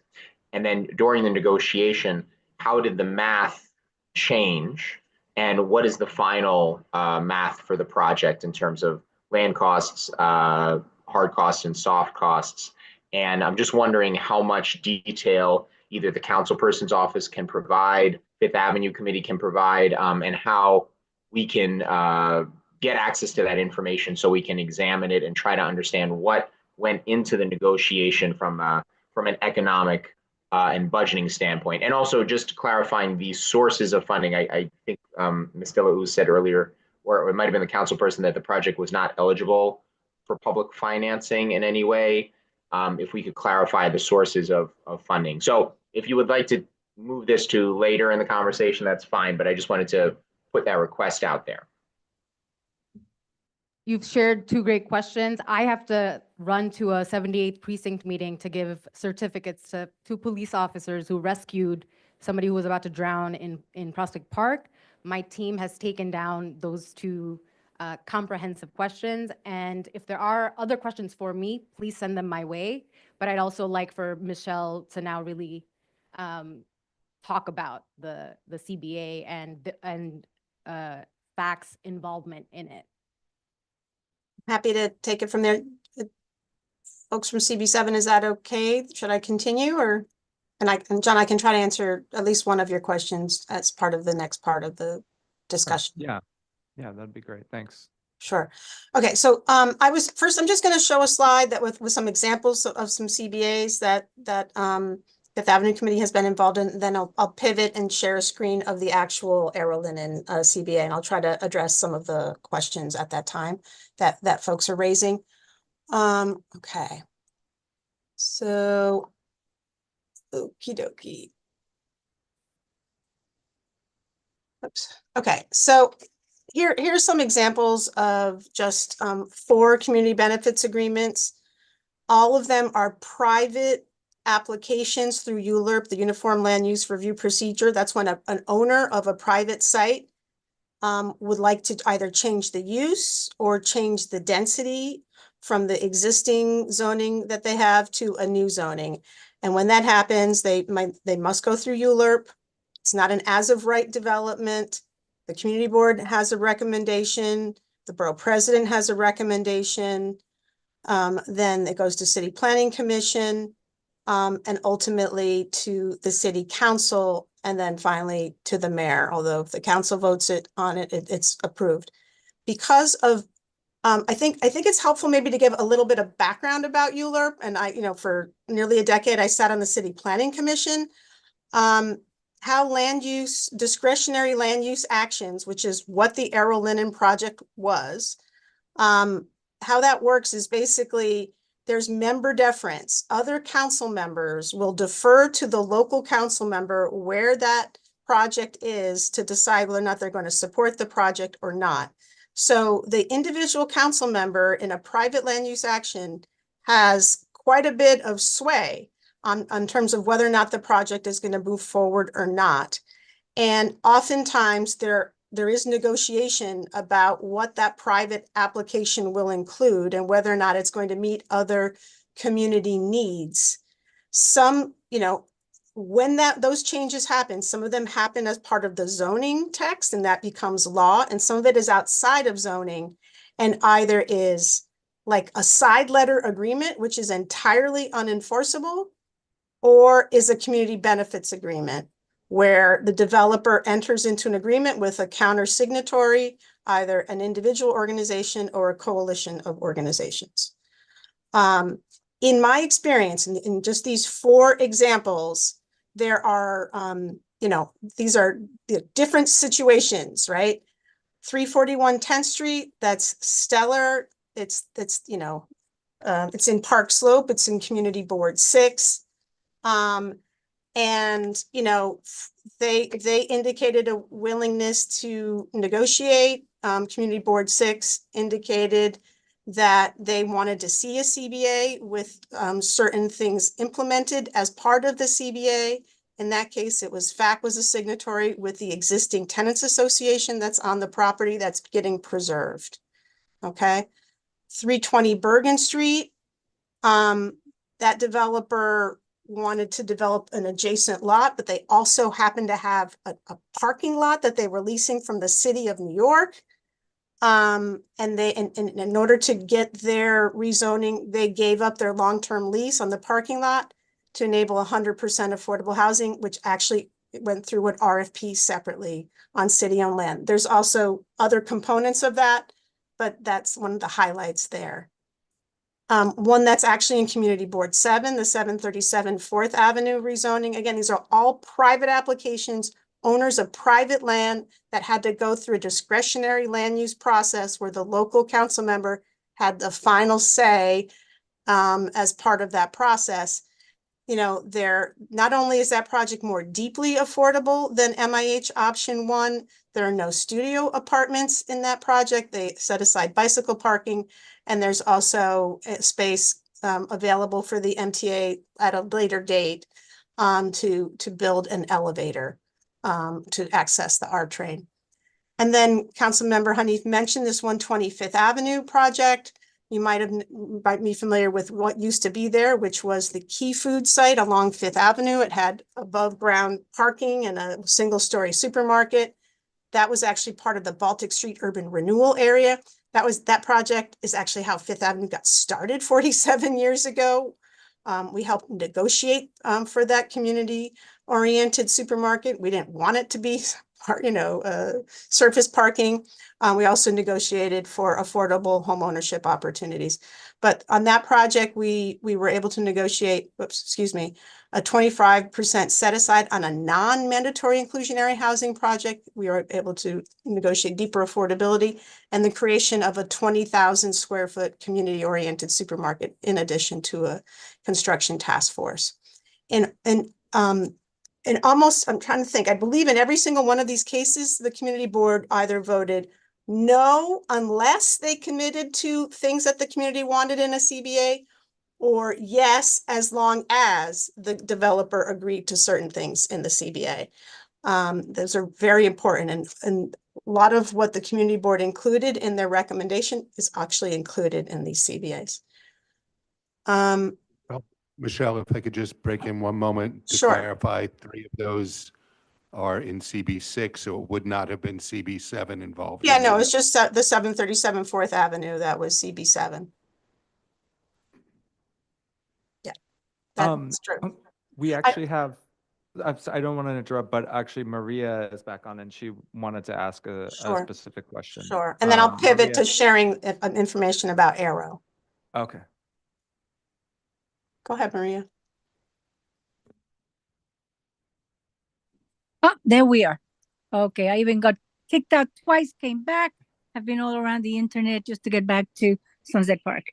H: And then during the negotiation, how did the math change? And what is the final math for the project in terms of land costs, hard costs, and soft costs? And I'm just wondering how much detail either the councilperson's office can provide Fifth Avenue Committee can provide, and how we can get access to that information so we can examine it and try to understand what went into the negotiation from an economic and budgeting standpoint. And also just clarifying the sources of funding. I think Ms. Delauz said earlier, or it might have been the council person, that the project was not eligible for public financing in any way. If we could clarify the sources of funding. So if you would like to move this to later in the conversation, that's fine, but I just wanted to put that request out there.
J: You've shared two great questions. I have to run to a 78th precinct meeting to give certificates to two police officers who rescued somebody who was about to drown in Prospect Park. My team has taken down those two comprehensive questions. And if there are other questions for me, please send them my way. But I'd also like for Michelle to now really talk about the CBA and FACT's involvement in it.
D: Happy to take it from there. Folks from CB7, is that okay? Should I continue, or, and John, I can try to answer at least one of your questions as part of the next part of the discussion.
A: Yeah, that'd be great. Thanks.
D: Sure. Okay, so I'm just going to show a slide that with some examples of some CBAs that Fifth Avenue Committee has been involved in. Then I'll pivot and share a screen of the actual Arrow Linen CBA, and I'll try to address some of the questions at that time that folks are raising. Okay. So, okie dokie. Oops. Okay, so here's some examples of just 4 community benefits agreements. All of them are private applications through ULURP, the Uniform Land Use Review Procedure. That's when an owner of a private site would like to either change the use or change the density from the existing zoning that they have to a new zoning. And when that happens, they must go through ULURP. It's not an as-of-right development. The community board has a recommendation. The borough president has a recommendation. Then it goes to city planning commission, and ultimately to the city council, and then finally to the mayor. Although if the council votes on it, it's approved. Because of, I think it's helpful maybe to give a little bit of background about ULURP. And for nearly a decade, I sat on the city planning commission. How discretionary land use actions, which is what the Arrow Linen project was, how that works is basically there's member deference. Other council members will defer to the local council member where that project is to decide whether or not they're going to support the project or not. So the individual council member in a private land use action has quite a bit of sway on terms of whether or not the project is going to move forward or not. And oftentimes there is negotiation about what that private application will include and whether or not it's going to meet other community needs. Some, when those changes happen, some of them happen as part of the zoning text and that becomes law, and some of it is outside of zoning and either is like a side letter agreement, which is entirely unenforceable, or is a community benefits agreement where the developer enters into an agreement with a counter signatory, either an individual organization or a coalition of organizations. In my experience, in just these 4 examples, there are, these are different situations, right? 341 10th Street, that's stellar. It's in Park Slope, it's in Community Board 6. And they indicated a willingness to negotiate. Community Board 6 indicated that they wanted to see a CBA with certain things implemented as part of the CBA. In that case, it was FACT was a signatory with the existing tenants association that's on the property that's getting preserved. Okay, 320 Bergen Street, that developer wanted to develop an adjacent lot, but they also happened to have a parking lot that they were leasing from the city of New York. And in order to get their rezoning, they gave up their long-term lease on the parking lot to enable 100% affordable housing, which actually it went through an RFP separately on city-owned land. There's also other components of that, but that's one of the highlights there. One that's actually in Community Board 7, the 737 4th Avenue rezoning. Again, these are all private applications, owners of private land that had to go through a discretionary land use process where the local council member had the final say as part of that process. You know, not only is that project more deeply affordable than MIH option 1, there are no studio apartments in that project. They set aside bicycle parking, and there's also space available for the MTA at a later date to build an elevator to access the R train. And then Councilmember Hanif mentioned this 125th Avenue project. You might be familiar with what used to be there, which was the Key Food site along 5th Avenue. It had above ground parking and a single-story supermarket. That was actually part of the Baltic Street Urban Renewal Area. That project is actually how 5th Avenue got started 47 years ago. We helped negotiate for that community-oriented supermarket. We didn't want it to be, surface parking. We also negotiated for affordable homeownership opportunities. But on that project, we were able to negotiate, a 25% set aside on a non-mandatory inclusionary housing project. We were able to negotiate deeper affordability and the creation of a 20,000 square foot community-oriented supermarket in addition to a construction task force. And almost, I'm trying to think, I believe in every single one of these cases, the community board either voted no, unless they committed to things that the community wanted in a CBA, or yes, as long as the developer agreed to certain things in the CBA. Those are very important, and a lot of what the community board included in their recommendation is actually included in these CBAs.
B: Michelle, if I could just break in one moment to
D: Sure.
B: clarify, 3 of those are in CB6, so it would not have been CB7 involved.
D: Yeah, no, it's just the 737 4th Avenue, that was CB7. Yeah, that's true.
A: We actually have, I don't want to interrupt, but actually Maria is back on and she wanted to ask a
D: Sure.
A: specific question.
D: Sure, and then I'll pivot
A: Maria.
D: to sharing information about Arrow.
A: Okay.
D: Go ahead, Maria.
L: Oh, there we are. Okay, I even got kicked out twice, came back. I've been all around the internet just to get back to Sunset Park.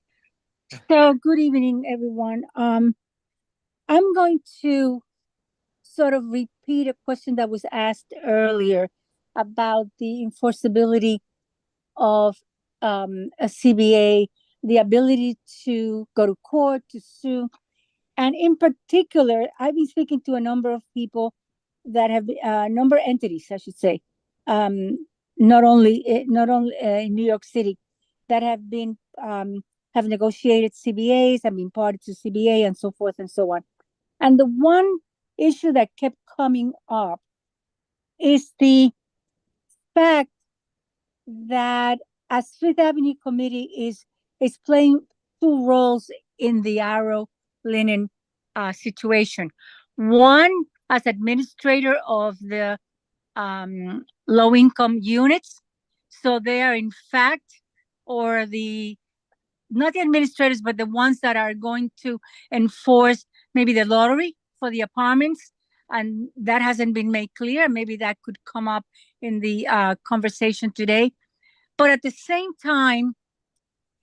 L: So good evening, everyone. I'm going to sort of repeat a question that was asked earlier about the enforceability of a CBA, the ability to go to court, to sue. And in particular, I've been speaking to a number of people that have number of entities, I should say, not only in New York City, that have been have negotiated CBAs, have been party to CBA, and so forth and so on. And the one issue that kept coming up is the fact that as Fifth Avenue Committee is playing 2 roles in the Arrow Linen situation. One, as administrator of the low-income units. So they are in fact, or not the administrators, but the ones that are going to enforce maybe the lottery for the apartments. And that hasn't been made clear. Maybe that could come up in the conversation today. But at the same time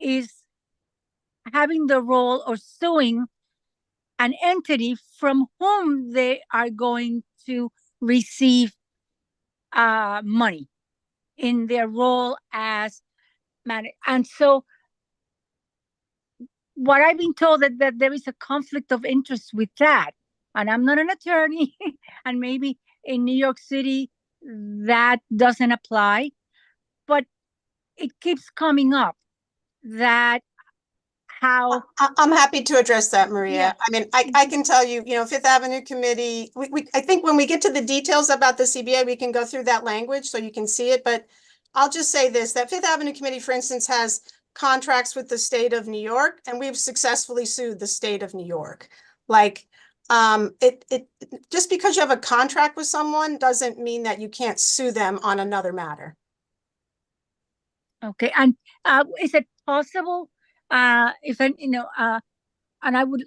L: is having the role or suing an entity from whom they are going to receive money in their role as manager. And so what I've been told that there is a conflict of interest with that. And I'm not an attorney, and maybe in New York City that doesn't apply, but it keeps coming up that how
D: I'm happy to address that, Maria.
L: Yeah.
D: I mean, I can tell you, Fifth Avenue Committee, I think when we get to the details about the CBA, we can go through that language so you can see it. But I'll just say this, that Fifth Avenue Committee, for instance, has contracts with the state of New York, and we've successfully sued the state of New York. Like, just because you have a contract with someone doesn't mean that you can't sue them on another matter.
L: Okay, and is it possible, if and I would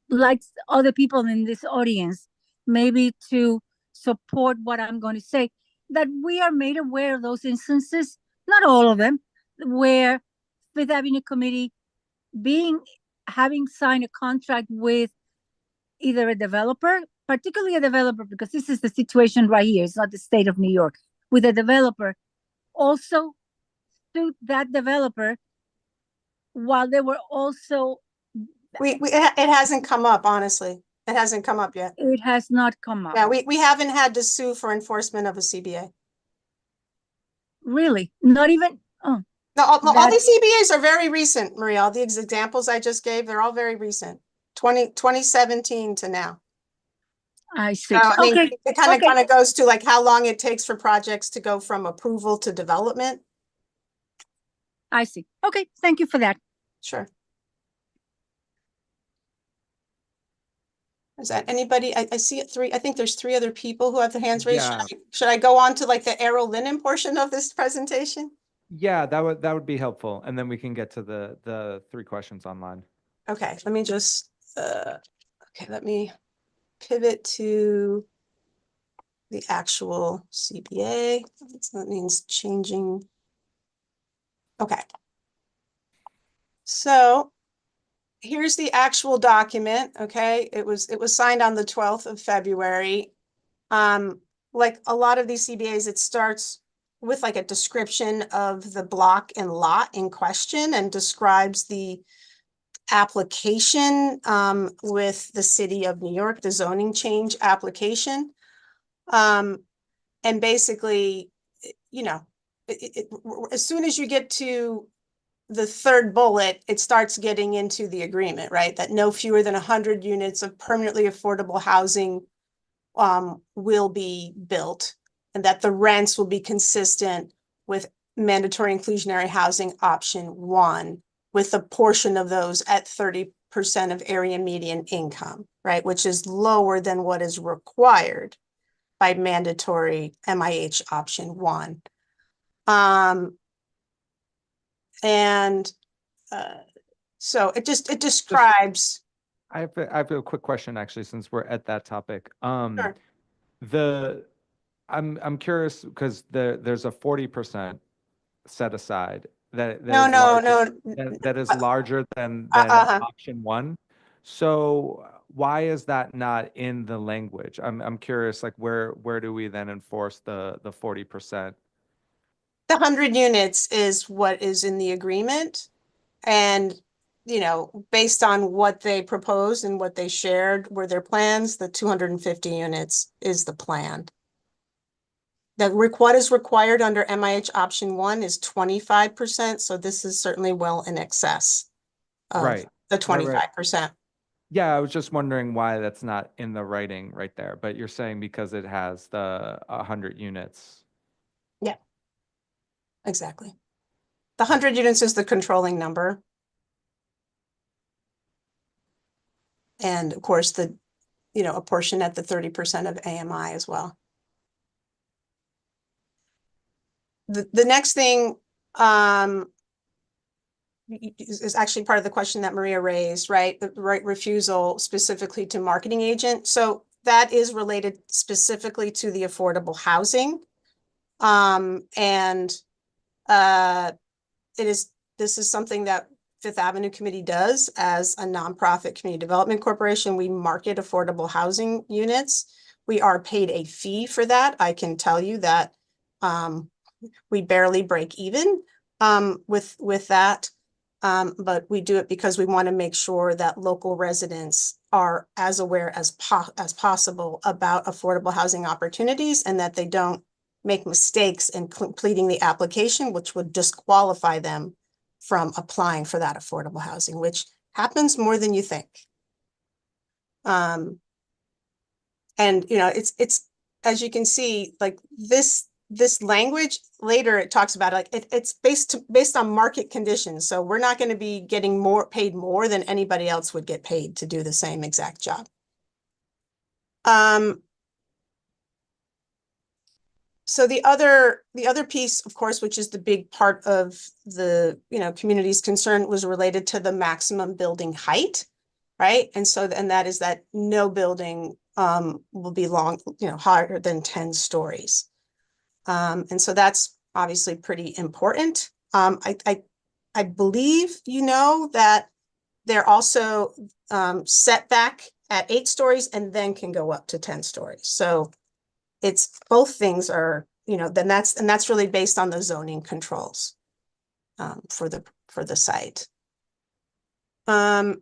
L: like other people in this audience maybe to support what I'm going to say, that we are made aware of those instances, not all of them, where Fifth Avenue Committee having signed a contract with either a developer, particularly a developer, because this is the situation right here, it's not the state of New York, with a developer, also sued that developer while they were also.
D: It hasn't come up, honestly. It hasn't come up yet.
L: It has not come up.
D: Yeah, we haven't had to sue for enforcement of a CBA.
L: Really? Not even, oh.
D: No, all these CBAs are very recent, Maria. All the examples I just gave, they're all very recent. 2017 to now.
L: I see.
D: I mean,
L: Okay.
D: it kind of goes to like how long it takes for projects to go from approval to development.
L: I see. Okay, thank you for that.
D: Sure. Is that anybody? I see it I think there's 3 other people who have their hands raised.
A: Yeah.
D: Should I go on to like the Arrow Linen portion of this presentation?
A: Yeah, that would be helpful. And then we can get to the 3 questions online.
D: Okay, let me just, okay, let me pivot to the actual CBA. So that means changing. Okay. So here's the actual document, okay? It was signed on the 12th of February. Like a lot of these CBAs, it starts with like a description of the block and lot in question and describes the application with the city of New York, the zoning change application. And basically, you know, as soon as you get to the 3rd bullet, it starts getting into the agreement, right? That no fewer than 100 units of permanently affordable housing will be built, and that the rents will be consistent with mandatory inclusionary housing option 1, with a portion of those at 30% of area median income, right? Which is lower than what is required by mandatory MIH option 1. So it describes.
A: I have a quick question actually, since we're at that topic.
D: Sure.
A: I'm curious because there's a 40% set aside that is larger than option 1. So why is that not in the language? I'm curious, like where do we then enforce the 40%?
D: The 100 units is what is in the agreement. And, you know, based on what they proposed and what they shared were their plans, the 250 units is the plan. What is required under MIH option 1 is 25%. So this is certainly well in excess of the 25%.
A: Yeah, I was just wondering why that's not in the writing right there, but you're saying because it has the 100 units.
D: Yeah, exactly. The 100 units is the controlling number. And of course, a portion at the 30% of AMI as well. The next thing is actually part of the question that Maria raised, right? The right refusal specifically to marketing agent. So that is related specifically to the affordable housing. This is something that Fifth Avenue Committee does as a nonprofit community development corporation. We market affordable housing units. We are paid a fee for that. I can tell you that we barely break even with that. But we do it because we want to make sure that local residents are as aware as possible about affordable housing opportunities, and that they don't make mistakes in completing the application, which would disqualify them from applying for that affordable housing, which happens more than you think. And you know, it's as you can see, like this language later, it talks about like it's based on market conditions. So we're not going to be getting paid more than anybody else would get paid to do the same exact job. So the other piece, of course, which is the big part of the, community's concern, was related to the maximum building height, right? And so, and that is that no building will be higher than 10 stories. And so that's obviously pretty important. I believe that they're also set back at 8 stories and then can go up to 10 stories. So it's both things are, then that's really based on the zoning controls for the site. Then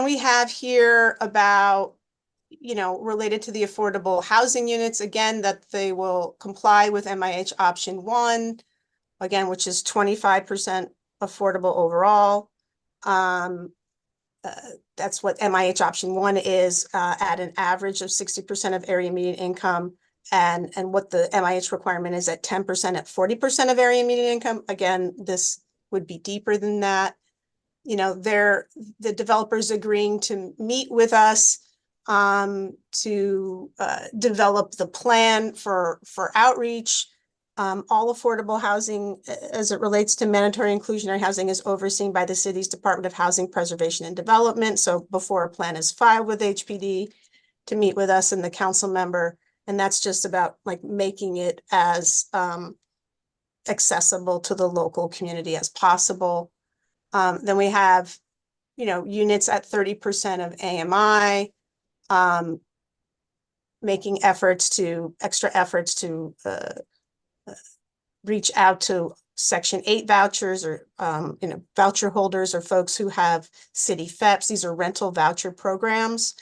D: we have here about, related to the affordable housing units, again, that they will comply with MIH option 1, again, which is 25% affordable overall. That's what MIH option 1 is, at an average of 60% of area median income, and what the MIH requirement is at 10% at 40% of area median income. Again, this would be deeper than that. The developers agreeing to meet with us to develop the plan for outreach. All affordable housing, as it relates to mandatory inclusionary housing, is overseen by the city's Department of Housing Preservation and Development. So before a plan is filed with HPD, to meet with us and the council member, and that's just about making it as accessible to the local community as possible. Then we have, units at 30% of AMI, making extra efforts to reach out to Section 8 vouchers or, voucher holders or folks who have city FEPs. These are rental voucher programs.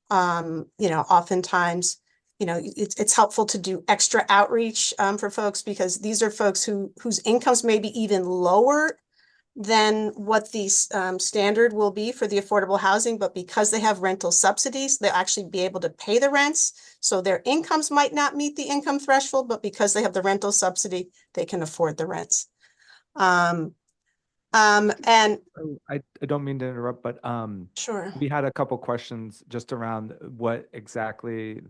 D: Oftentimes, it's helpful to do extra outreach for folks, because these are folks whose incomes may be even lower than what the standard will be for the affordable housing, but because they have rental subsidies, they'll actually be able to pay the rents. So their incomes might not meet the income threshold, but because they have the rental subsidy, they can afford the rents. And
A: I don't mean to interrupt, but
D: sure.
A: we had a couple questions just around what exactly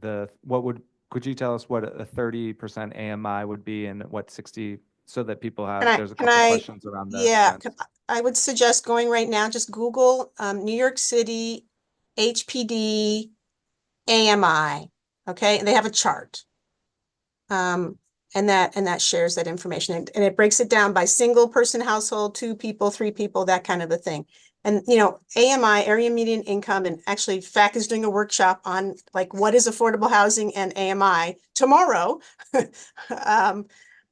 A: could you tell us what a 30% AMI would be and what 60, so that people have, there's a couple questions around that.
D: Yeah, I would suggest going right now, just Google New York City HPD AMI, okay? And they have a chart. And that shares that information, and it breaks it down by single person household, 2 people, 3 people, that kind of a thing. And AMI, area median income, and actually FAC is doing a workshop on what is affordable housing and AMI tomorrow.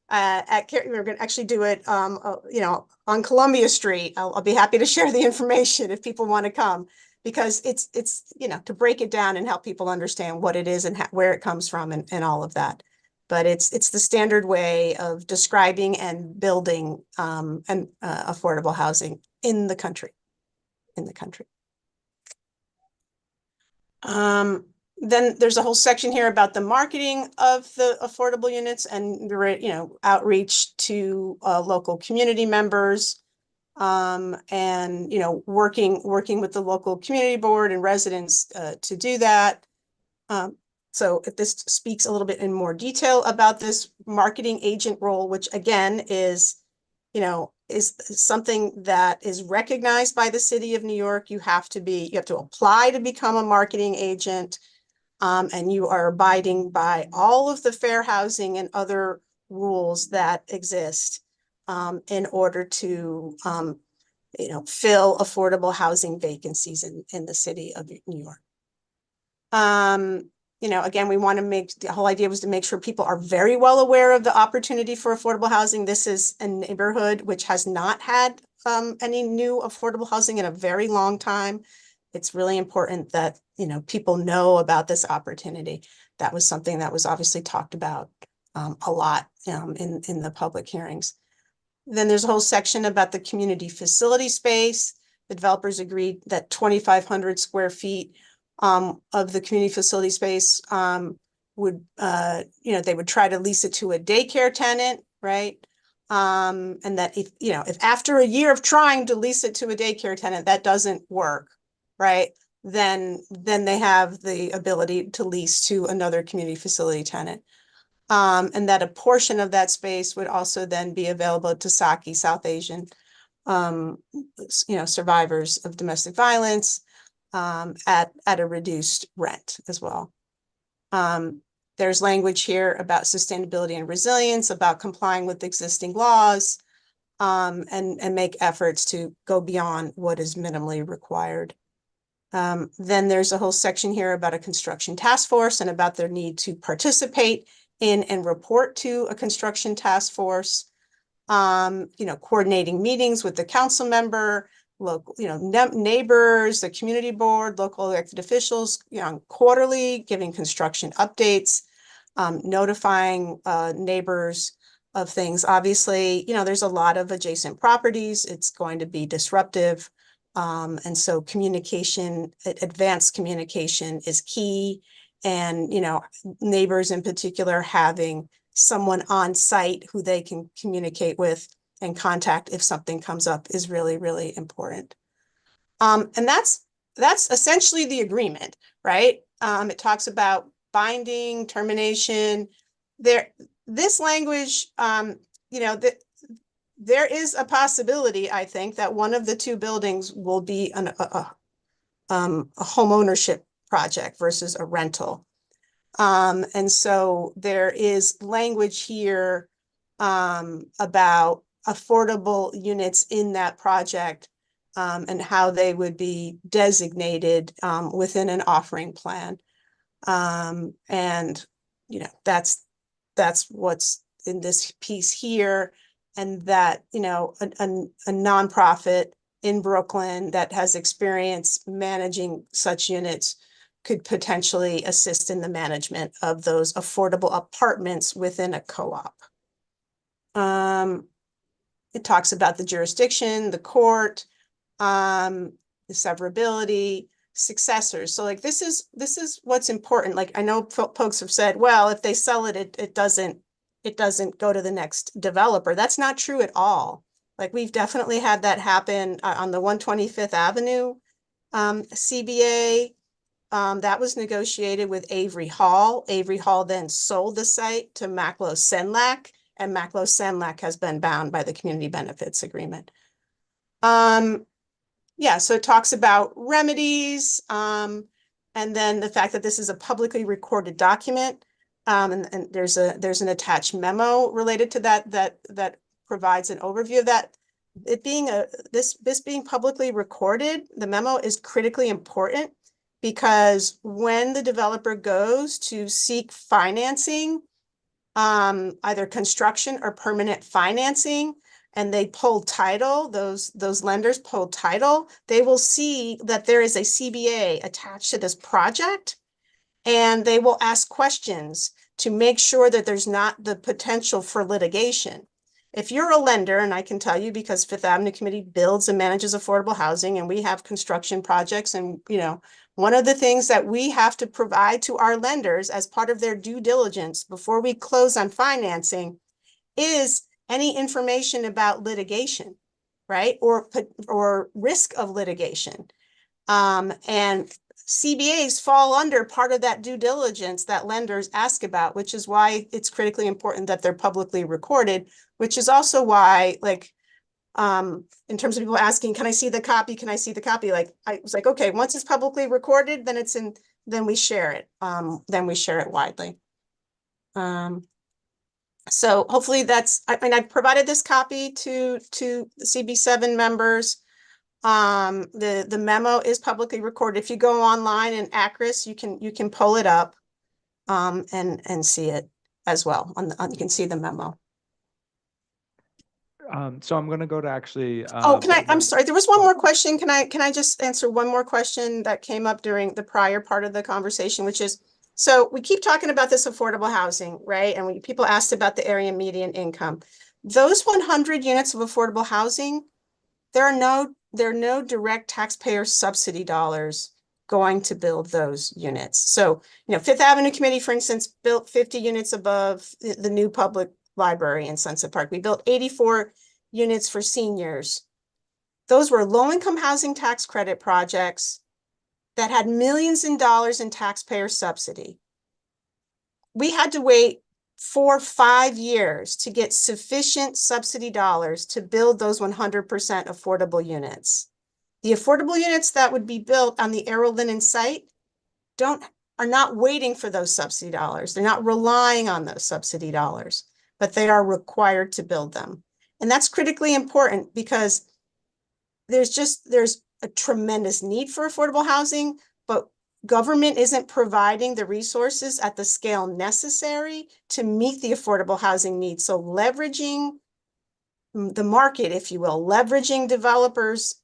D: We're going to actually do it, on Columbia Street. I'll be happy to share the information if people want to come, because it's to break it down and help people understand what it is and where it comes from and all of that. But it's the standard way of describing and building affordable housing in the country. Then there's a whole section here about the marketing of the affordable units and outreach to local community members, and working with the local community board and residents to do that. So if this speaks a little bit in more detail about this marketing agent role, which again is something that is recognized by the city of New York. You have to apply to become a marketing agent. And you are abiding by all of the fair housing and other rules that exist in order to, fill affordable housing vacancies in the city of New York. Again, the whole idea was to make sure people are very well aware of the opportunity for affordable housing. This is a neighborhood which has not had any new affordable housing in a very long time. It's really important that, people know about this opportunity. That was something that was obviously talked about a lot in the public hearings. Then there's a whole section about the community facility space. The developers agreed that 2,500 square feet of the community facility space would, they would try to lease it to a daycare tenant, right? And that if after a year of trying to lease it to a daycare tenant, that doesn't work, right? then they have the ability to lease to another community facility tenant. And that a portion of that space would also then be available to Saki, South Asian, survivors of domestic violence, at a reduced rent as well. There's language here about sustainability and resilience, about complying with existing laws, and make efforts to go beyond what is minimally required. Then there's a whole section here about a construction task force and about their need to participate in and report to a construction task force. Coordinating meetings with the council member, local, neighbors, the community board, local elected officials, quarterly, giving construction updates, notifying neighbors of things. Obviously, there's a lot of adjacent properties. It's going to be disruptive. And so communication, advanced communication is key. And, neighbors in particular having someone on site who they can communicate with and contact if something comes up is really, really important. And that's essentially the agreement, right? It talks about binding, termination. This language, there is a possibility, I think, that one of the two buildings will be a home ownership project versus a rental. And so there is language here about affordable units in that project, and how they would be designated within an offering plan. And that's what's in this piece here. And that, a nonprofit in Brooklyn that has experience managing such units could potentially assist in the management of those affordable apartments within a co-op. It talks about the jurisdiction, the court, the severability, successors. So this is what's important. Like, I know folks have said, well, if they sell it, it doesn't go to the next developer. That's not true at all. Like, we've definitely had that happen on the 125th Avenue CBA. That was negotiated with Avery Hall. Avery Hall then sold the site to Macklowe Senlac, and Macklowe Senlac has been bound by the community benefits agreement. Yeah, so it talks about remedies, and then the fact that this is a publicly recorded document. And there's an attached memo related to that provides an overview of that. It being this being publicly recorded, the memo is critically important, because when the developer goes to seek financing, either construction or permanent financing, and they pull title, those lenders pull title, they will see that there is a CBA attached to this project, and they will ask questions to make sure that there's not the potential for litigation. If you're a lender, and I can tell you because Fifth Avenue Committee builds and manages affordable housing, and we have construction projects, and one of the things that we have to provide to our lenders as part of their due diligence before we close on financing is any information about litigation, right? Or risk of litigation. And CBAs fall under part of that due diligence that lenders ask about, which is why it's critically important that they're publicly recorded, which is also why, in terms of people asking, can I see the copy? Can I see the copy? I was like, okay, once it's publicly recorded, then then we share it. Then we share it widely. So hopefully I've provided this copy to the CB7 members. The memo is publicly recorded. If you go online in Acris, you can pull it up, and see it as well. You can see the memo.
A: So I'm going to go to actually.
D: I'm sorry. There was one more question. Can I just answer one more question that came up during the prior part of the conversation, which is, so we keep talking about this affordable housing, right? And people asked about the area median income. Those 100 units of affordable housing, there are no direct taxpayer subsidy dollars going to build those units. So, Fifth Avenue Committee, for instance, built 50 units above the new public library in Sunset Park. We built 84 units for seniors. Those were low-income housing tax credit projects. that had millions in dollars in taxpayer subsidy. We had to wait 4 or 5 years to get sufficient subsidy dollars to build those 100% affordable units. The affordable units that would be built on the Arrow Linen site are not waiting for those subsidy dollars. They're not relying on those subsidy dollars, but they are required to build them. And that's critically important because there's a tremendous need for affordable housing, but government isn't providing the resources at the scale necessary to meet the affordable housing needs. So leveraging the market, if you will, leveraging developers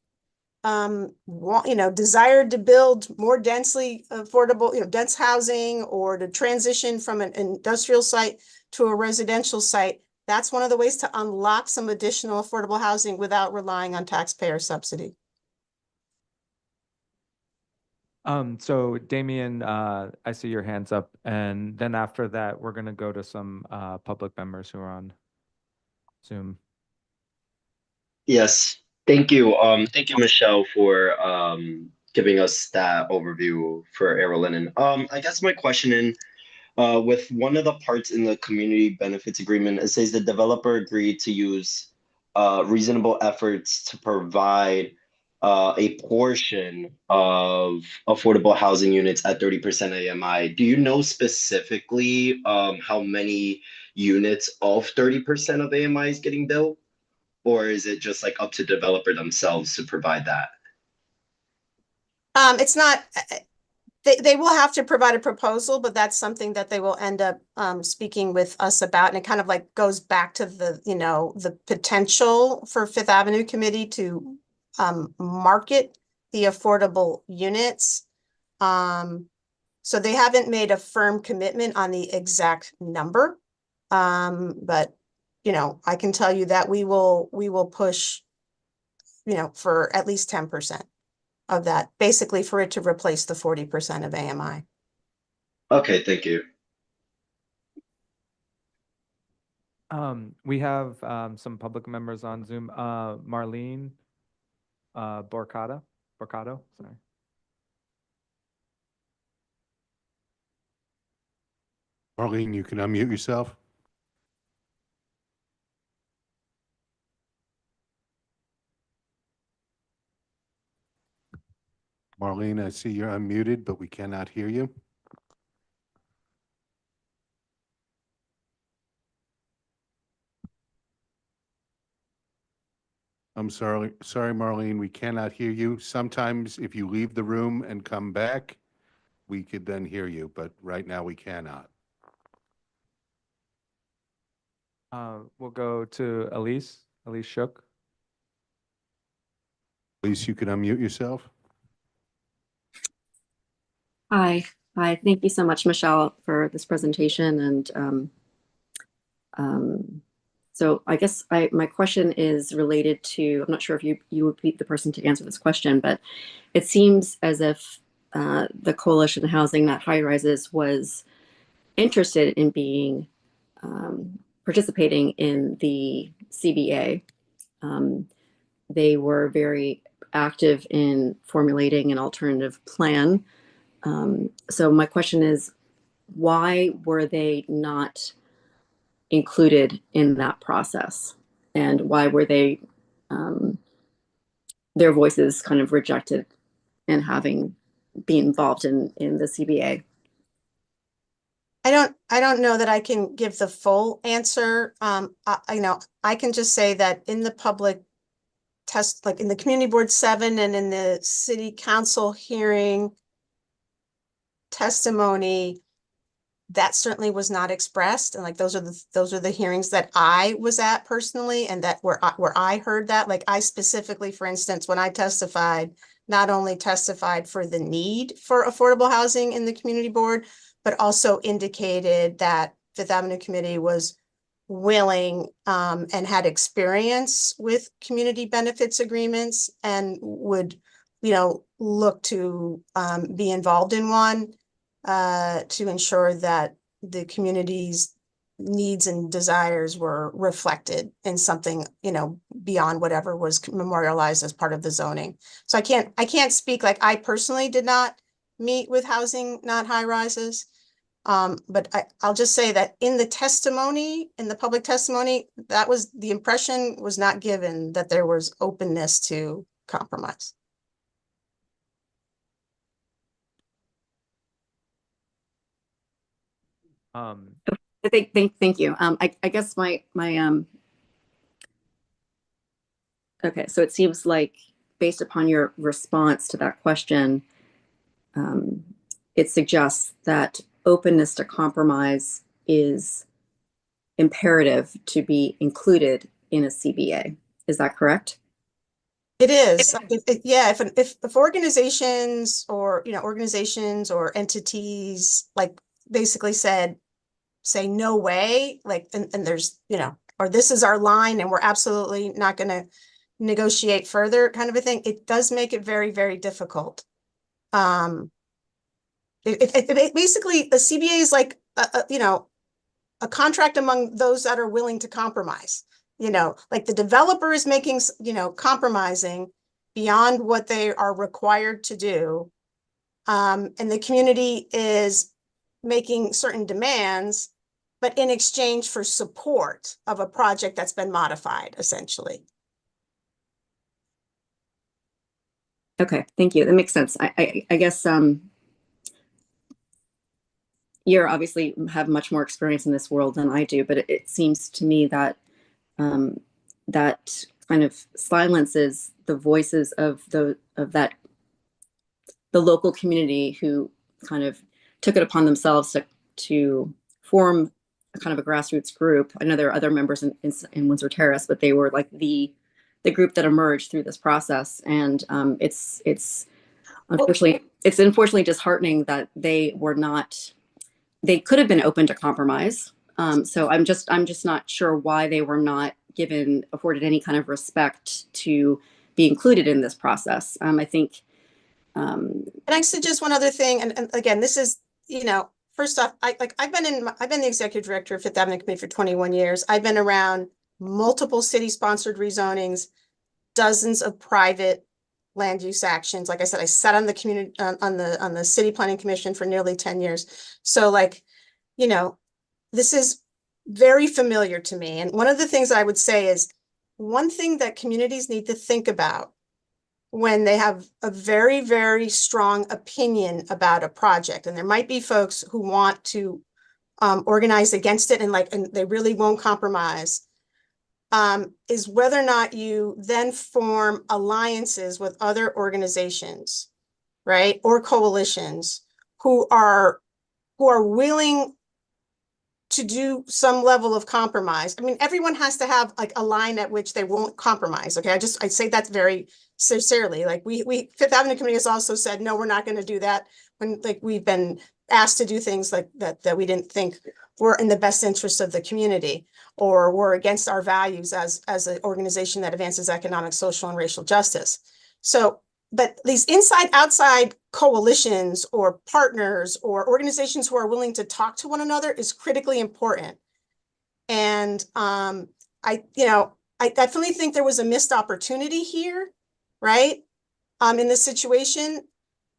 D: desired to build more densely affordable, dense housing, or to transition from an industrial site to a residential site. That's one of the ways to unlock some additional affordable housing without relying on taxpayer subsidy.
A: So Damien, I see your hands up, and then after that, we're gonna go to some public members who are on Zoom.
M: Yes, thank you. Thank you, Michelle, for giving us that overview for Aerolinen. I guess my question with one of the parts in the community benefits agreement, it says the developer agreed to use reasonable efforts to provide a portion of affordable housing units at 30% AMI. Do you know specifically how many units of 30% of AMI is getting built? Or is it just like up to developer themselves to provide that?
D: It's not, they will have to provide a proposal, but that's something that they will end up speaking with us about. And it kind of like goes back to the potential for Fifth Avenue Committee to market the affordable units. So they haven't made a firm commitment on the exact number. But I can tell you that we will push, for at least 10% of that, basically for it to replace the 40% of AMI.
M: Okay, thank you.
A: We have some public members on Zoom. Marlene Borcato, sorry.
B: Marlene, you can unmute yourself. Marlene, I see you're unmuted, but we cannot hear you. I'm sorry, Marlene, we cannot hear you. Sometimes if you leave the room and come back, we could then hear you, but right now we cannot.
A: We'll go to Elise Shook.
B: Elise, you can unmute yourself.
N: Hi, thank you so much, Michelle, for this presentation. And so I guess my question is related to, I'm not sure if you would be the person to answer this question, but it seems as if the Coalition Housing, that High Rises, was interested in being participating in the CBA. They were very active in formulating an alternative plan. So my question is, why were they not included in that process? And why were they, their voices kind of rejected in being involved in the CBA?
D: I don't know that I can give the full answer. I can just say that in the public test, like in the Community Board 7 and in the City Council hearing testimony, that certainly was not expressed. And like those are the hearings that I was at personally, and that where I heard that. Like I specifically, for instance, when I testified, not only testified for the need for affordable housing in the Community Board, but also indicated that Fifth Avenue Committee was willing and had experience with community benefits agreements and would, look to be involved in one to ensure that the communities needs and desires were reflected in something, beyond whatever was memorialized as part of the zoning. So I can't speak, like, I personally did not meet with housing, not high rises. But I'll just say that in the testimony, in the public testimony, that was, the impression was not given that there was openness to compromise.
N: Thank you. I guess okay, so it seems like based upon your response to that question, it suggests that openness to compromise is imperative to be included in a CBA. Is that correct?
D: It is. Yeah, if organizations or, organizations or entities like basically say no way, like, and there's, or this is our line and we're absolutely not going to negotiate further kind of a thing, it does make it very, very difficult. It basically, the CBA is like, a contract among those that are willing to compromise. Like the developer is making, compromising beyond what they are required to do. And the community is making certain demands, but in exchange for support of a project that's been modified, essentially.
N: Okay, thank you. That makes sense. I guess you obviously have much more experience in this world than I do, but it seems to me that that kind of silences the voices of the local community who kind of took it upon themselves to form a kind of a grassroots group. I know there are other members in Windsor Terrace, but they were like the group that emerged through this process. And it's unfortunately disheartening that they could have been open to compromise. So I'm just not sure why they were not afforded any kind of respect to be included in this process. I think.
D: And I suggest one other thing, and again, this is, first off, I've been the executive director of Fifth Avenue Committee for 21 years. I've been around multiple city-sponsored rezonings, dozens of private land use actions. Like I said, I sat on the community on the City Planning Commission for nearly 10 years. So, like, this is very familiar to me. And one of the things I would say is, one thing that communities need to think about when they have a very, very strong opinion about a project, and there might be folks who want to organize against it and they really won't compromise, is whether or not you then form alliances with other organizations, right? Or coalitions who are willing to do some level of compromise. I mean, everyone has to have like a line at which they won't compromise. Okay. I say that very sincerely. Like Fifth Avenue Committee has also said, no, we're not going to do that when we've been asked to do things like that we didn't think were in the best interest of the community or were against our values as an organization that advances economic, social, and racial justice. So, but these inside-outside coalitions or partners or organizations who are willing to talk to one another is critically important. And I definitely think there was a missed opportunity here, right? In this situation,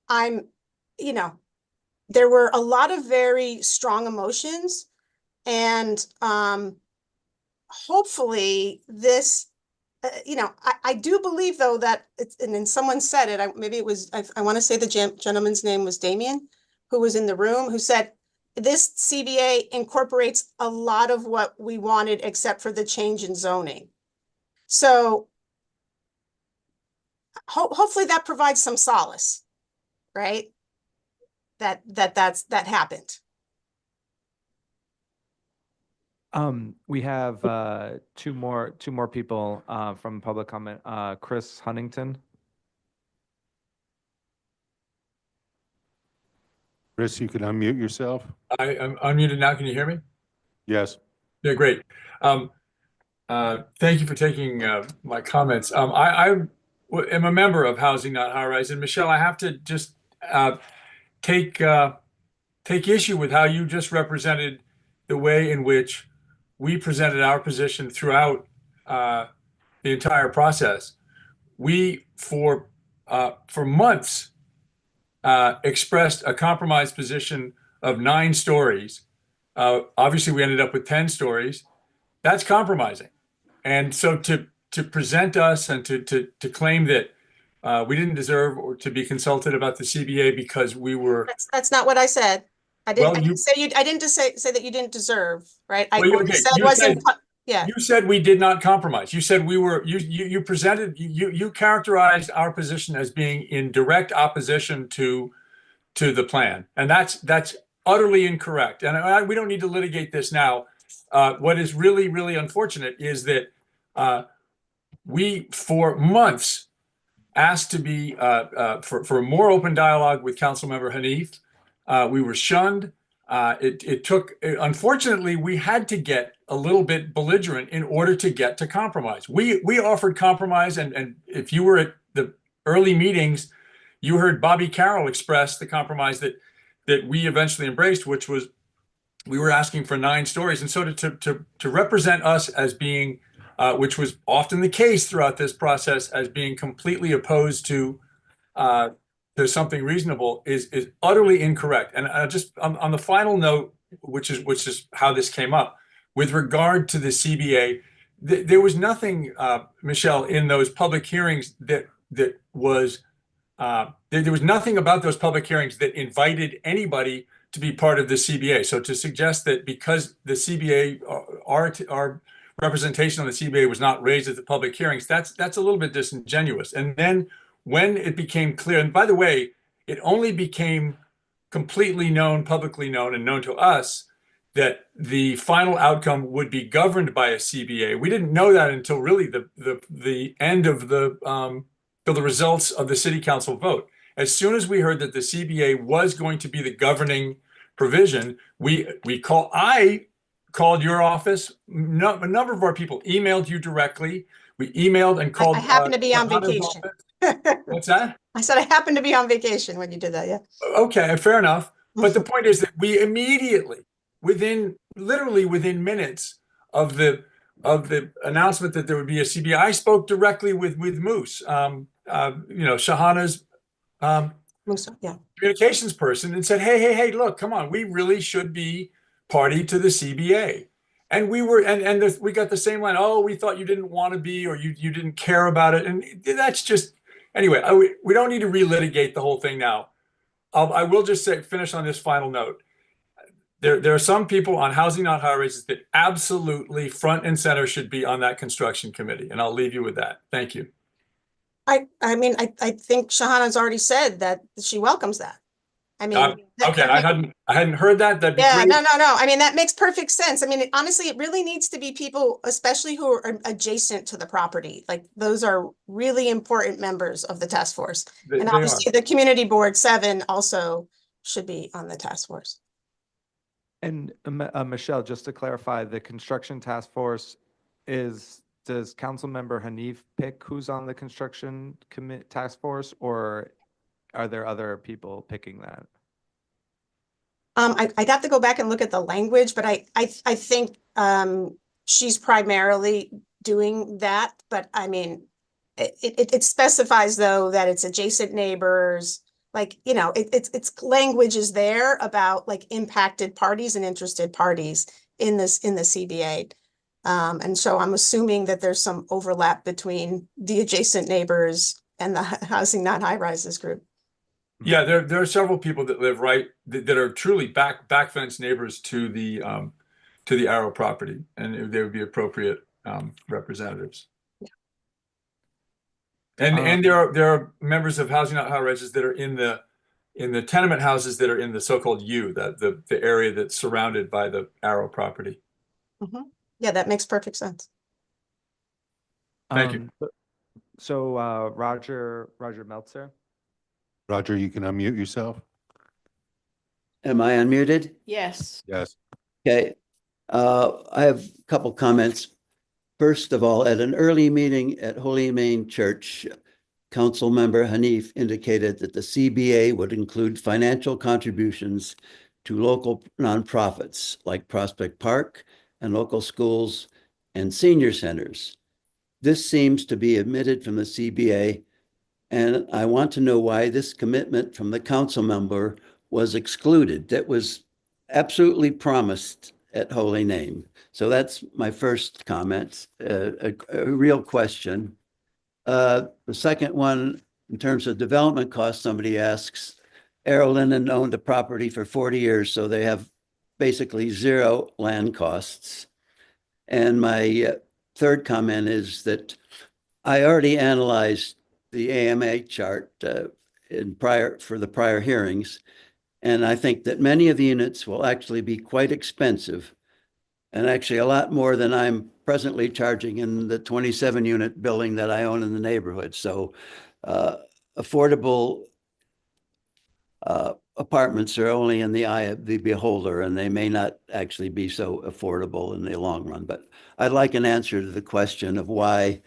D: there were a lot of very strong emotions, and hopefully this. I do believe though that and then someone said it, I want to say the gentleman's name was Damien, who was in the room, who said this CBA incorporates a lot of what we wanted except for the change in zoning. So hopefully that provides some solace, right? That happened.
A: We have two more people from public comment. Chris Huntington.
B: Chris, you can unmute yourself.
O: I'm unmuted now. Can you hear me?
B: Yes.
O: Yeah, great. Thank you for taking my comments. I am a member of Housing Not High Rise, and Michelle, I have to just take issue with how you just represented the way in which we presented our position throughout the entire process. We, for months, expressed a compromise position of 9 stories. Obviously, we ended up with 10 stories. That's compromising. And so to present us and to claim that we didn't deserve or to be consulted about the CBA because we were.
D: That's not what I said. I didn't,
O: Well,
D: I didn't say you, I didn't just say that you didn't deserve, right?
O: Well,
D: What I
O: okay,
D: said
O: you
D: wasn't,
O: said-
D: yeah.
O: You said we did not compromise. You said we were, you presented, you characterized our position as being in direct opposition to the plan. And that's utterly incorrect. And we don't need to litigate this now. What is really, really unfortunate is that we, for months, asked to be for a more open dialogue with Councilmember Hanif. We were shunned. It took, unfortunately, we had to get a little bit belligerent in order to get to compromise. We offered compromise, and if you were at the early meetings, you heard Bobby Carroll express the compromise that we eventually embraced, which was we were asking for 9 stories. And so to represent us as being, which was often the case throughout this process, as being completely opposed to something reasonable is utterly incorrect. And just on the final note, which is how this came up, with regard to the CBA, there was nothing, Michelle, in those public hearings that was there was nothing about those public hearings that invited anybody to be part of the CBA. So to suggest that because the CBA, our representation on the CBA was not raised at the public hearings, that's a little bit disingenuous. And then when it became clear, and by the way, it only became completely known, publicly known, and known to us that the final outcome would be governed by a CBA. We didn't know that until really the end of the results of the city council vote. As soon as we heard that the CBA was going to be the governing provision, I called your office. A number of our people emailed you directly. We emailed and called.
D: I happened to be on
O: Shahana's
D: vacation.
O: office. What's that?
D: I said I happened to be on vacation when you did that, yeah.
O: Okay, fair enough. But the point is that we immediately, literally within minutes of the announcement that there would be a CBA, I spoke directly with Moose, Shahana's
D: Yeah.
O: communications person, and said, hey, look, come on, we really should be party to the CBA. And we were, we got the same line. Oh, we thought you didn't want to be, or you didn't care about it. And that's just, anyway, we don't need to relitigate the whole thing now. I will just finish on this final note. There are some people on Housing Not High Rises that absolutely front and center should be on that construction committee. And I'll leave you with that. Thank you.
D: I mean, I think Shahana's already said that she welcomes that. I mean,
O: okay, I hadn't heard that. That'd be
D: yeah,
O: great.
D: no. I mean, that makes perfect sense. I mean, honestly, it really needs to be people, especially who are adjacent to the property. Like those are really important members of the task force. And obviously the community board 7 also should be on the task force.
A: And Michelle, just to clarify, the construction task force does Councilmember Hanif pick who's on the construction task force, or are there other people picking that?
D: I'd have to go back and look at the language, but I think she's primarily doing that. But I mean, it specifies though that it's adjacent neighbors. Like, you know, it's language is there about like impacted parties and interested parties in the CBA. And so I'm assuming that there's some overlap between the adjacent neighbors and the Housing Not High Rises group.
O: Yeah, there are several people that live that are truly back fence neighbors to the Arrow property, and they would be appropriate representatives. And there are members of Housing Not High Rises that are in the tenement houses that are in the so-called U, the area that's surrounded by the Arrow property.
D: Mm-hmm. Yeah, that makes perfect sense.
O: Thank you.
A: So Roger Meltzer.
B: Roger, you can unmute yourself.
P: Am I unmuted?
I: Yes.
B: Yes.
P: Okay. I have a couple comments. First of all, at an early meeting at Holy Humane Church, Councilmember Hanif indicated that the CBA would include financial contributions to local nonprofits like Prospect Park, and local schools and senior centers. This seems to be omitted from the CBA, and I want to know why this commitment from the council member was excluded. That was absolutely promised at Holy Name. So that's my first comment, a real question. The second one, in terms of development costs, somebody asks, Arrow Linen owned the property for 40 years, so they have basically zero land costs. And my third comment is that I already analyzed the AMA chart for the prior hearings, and I think that many of the units will actually be quite expensive, and actually a lot more than I'm presently charging in the 27 unit building that I own in the neighborhood. So affordable apartments are only in the eye of the beholder, and they may not actually be so affordable in the long run. But I'd like an answer to the question of why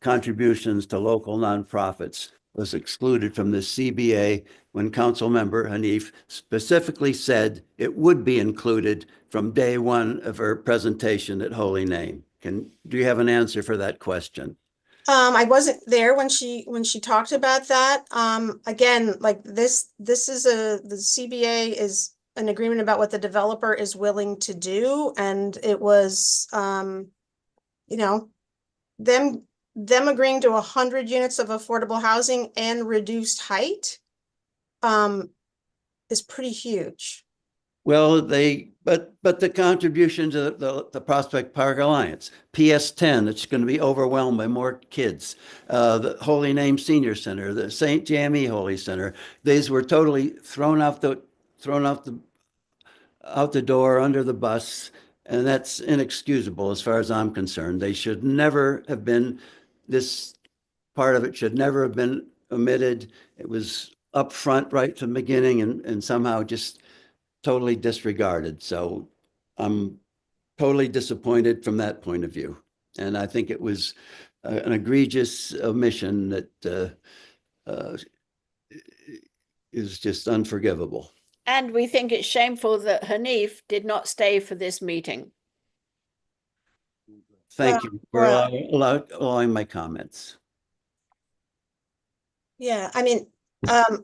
P: contributions to local nonprofits was excluded from the CBA when Councilmember Hanif specifically said it would be included from day one of her presentation at Holy Name. Do you have an answer for that question?
D: I wasn't there when she talked about that. Again, like this is the CBA is an agreement about what the developer is willing to do, and it was you know, them agreeing to 100 units of affordable housing and reduced height is pretty huge.
P: Well, but the contribution to the Prospect Park Alliance, PS10, it's going to be overwhelmed by more kids. The Holy Name Senior Center, the St. Jamie Holy Center, these were totally thrown out the door, under the bus, and that's inexcusable as far as I'm concerned. They should never have been, this part of it should never have been omitted. It was up front right from the beginning and somehow just totally disregarded. So I'm totally disappointed from that point of view. And I think it was an egregious omission that is just unforgivable.
I: And we think it's shameful that Hanif did not stay for this meeting.
P: Thank you for allowing my comments.
D: Yeah, I mean,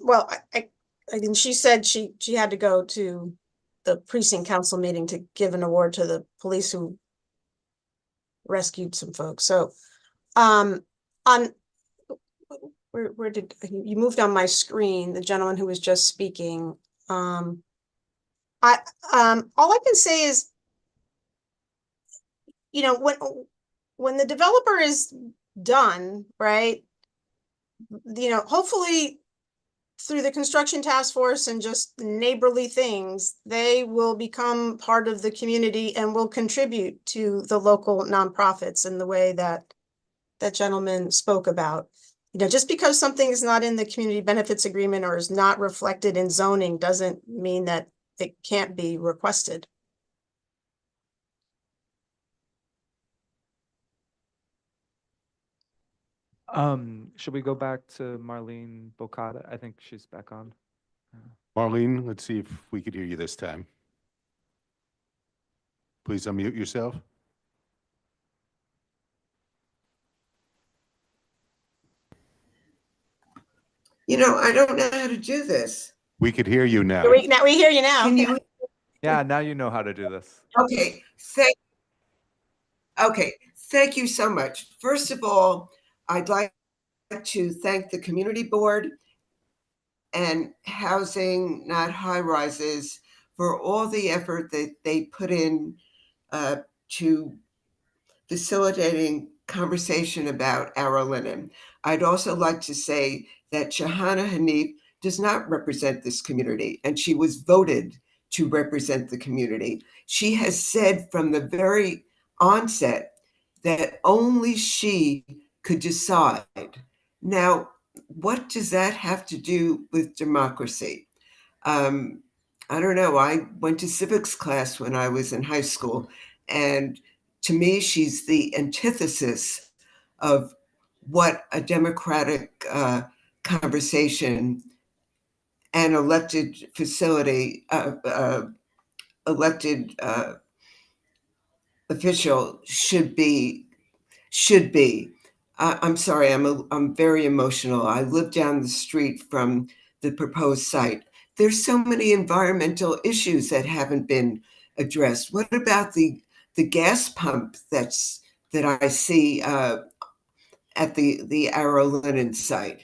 D: well, I mean, she said she had to go to the precinct council meeting to give an award to the police who rescued some folks. So, on where did you moved on my screen? The gentleman who was just speaking. All I can say is, you know, when the developer is done, right? You know, hopefully through the construction task force and just neighborly things, they will become part of the community and will contribute to the local nonprofits in the way that that gentleman spoke about. You know, just because something is not in the community benefits agreement or is not reflected in zoning doesn't mean that it can't be requested.
A: Should we go back to Marlene Bocata? I think she's back on.
B: Marlene, let's see if we could hear you this time. Please unmute yourself.
Q: You know, I don't know how to do this.
B: We could hear you now.
D: We hear you now.
Q: Can you?
A: Yeah, now you know how to do this.
Q: Okay. Thank you so much. First of all, I'd like to thank the community board and Housing Not High Rises for all the effort that they put in to facilitating conversation about Arrow Linen. I'd also like to say that Shahana Hanif does not represent this community, and she was voted to represent the community. She has said from the very onset that only she could decide. Now, what does that have to do with democracy? I don't know. I went to civics class when I was in high school, and to me, she's the antithesis of what a democratic conversation and elected facility, elected official should be. I'm sorry, I'm very emotional. I live down the street from the proposed site. There's so many environmental issues that haven't been addressed. What about the gas pump that I see at the Arrow Linen site?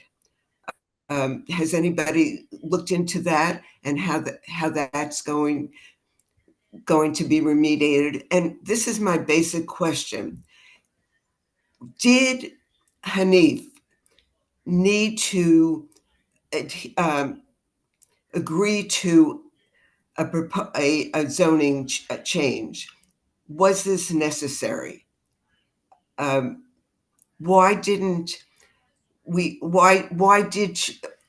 Q: Has anybody looked into that and how that's going to be remediated? And this is my basic question. Did Hanif need to agree to a zoning change? Was this necessary? Why didn't we? Why did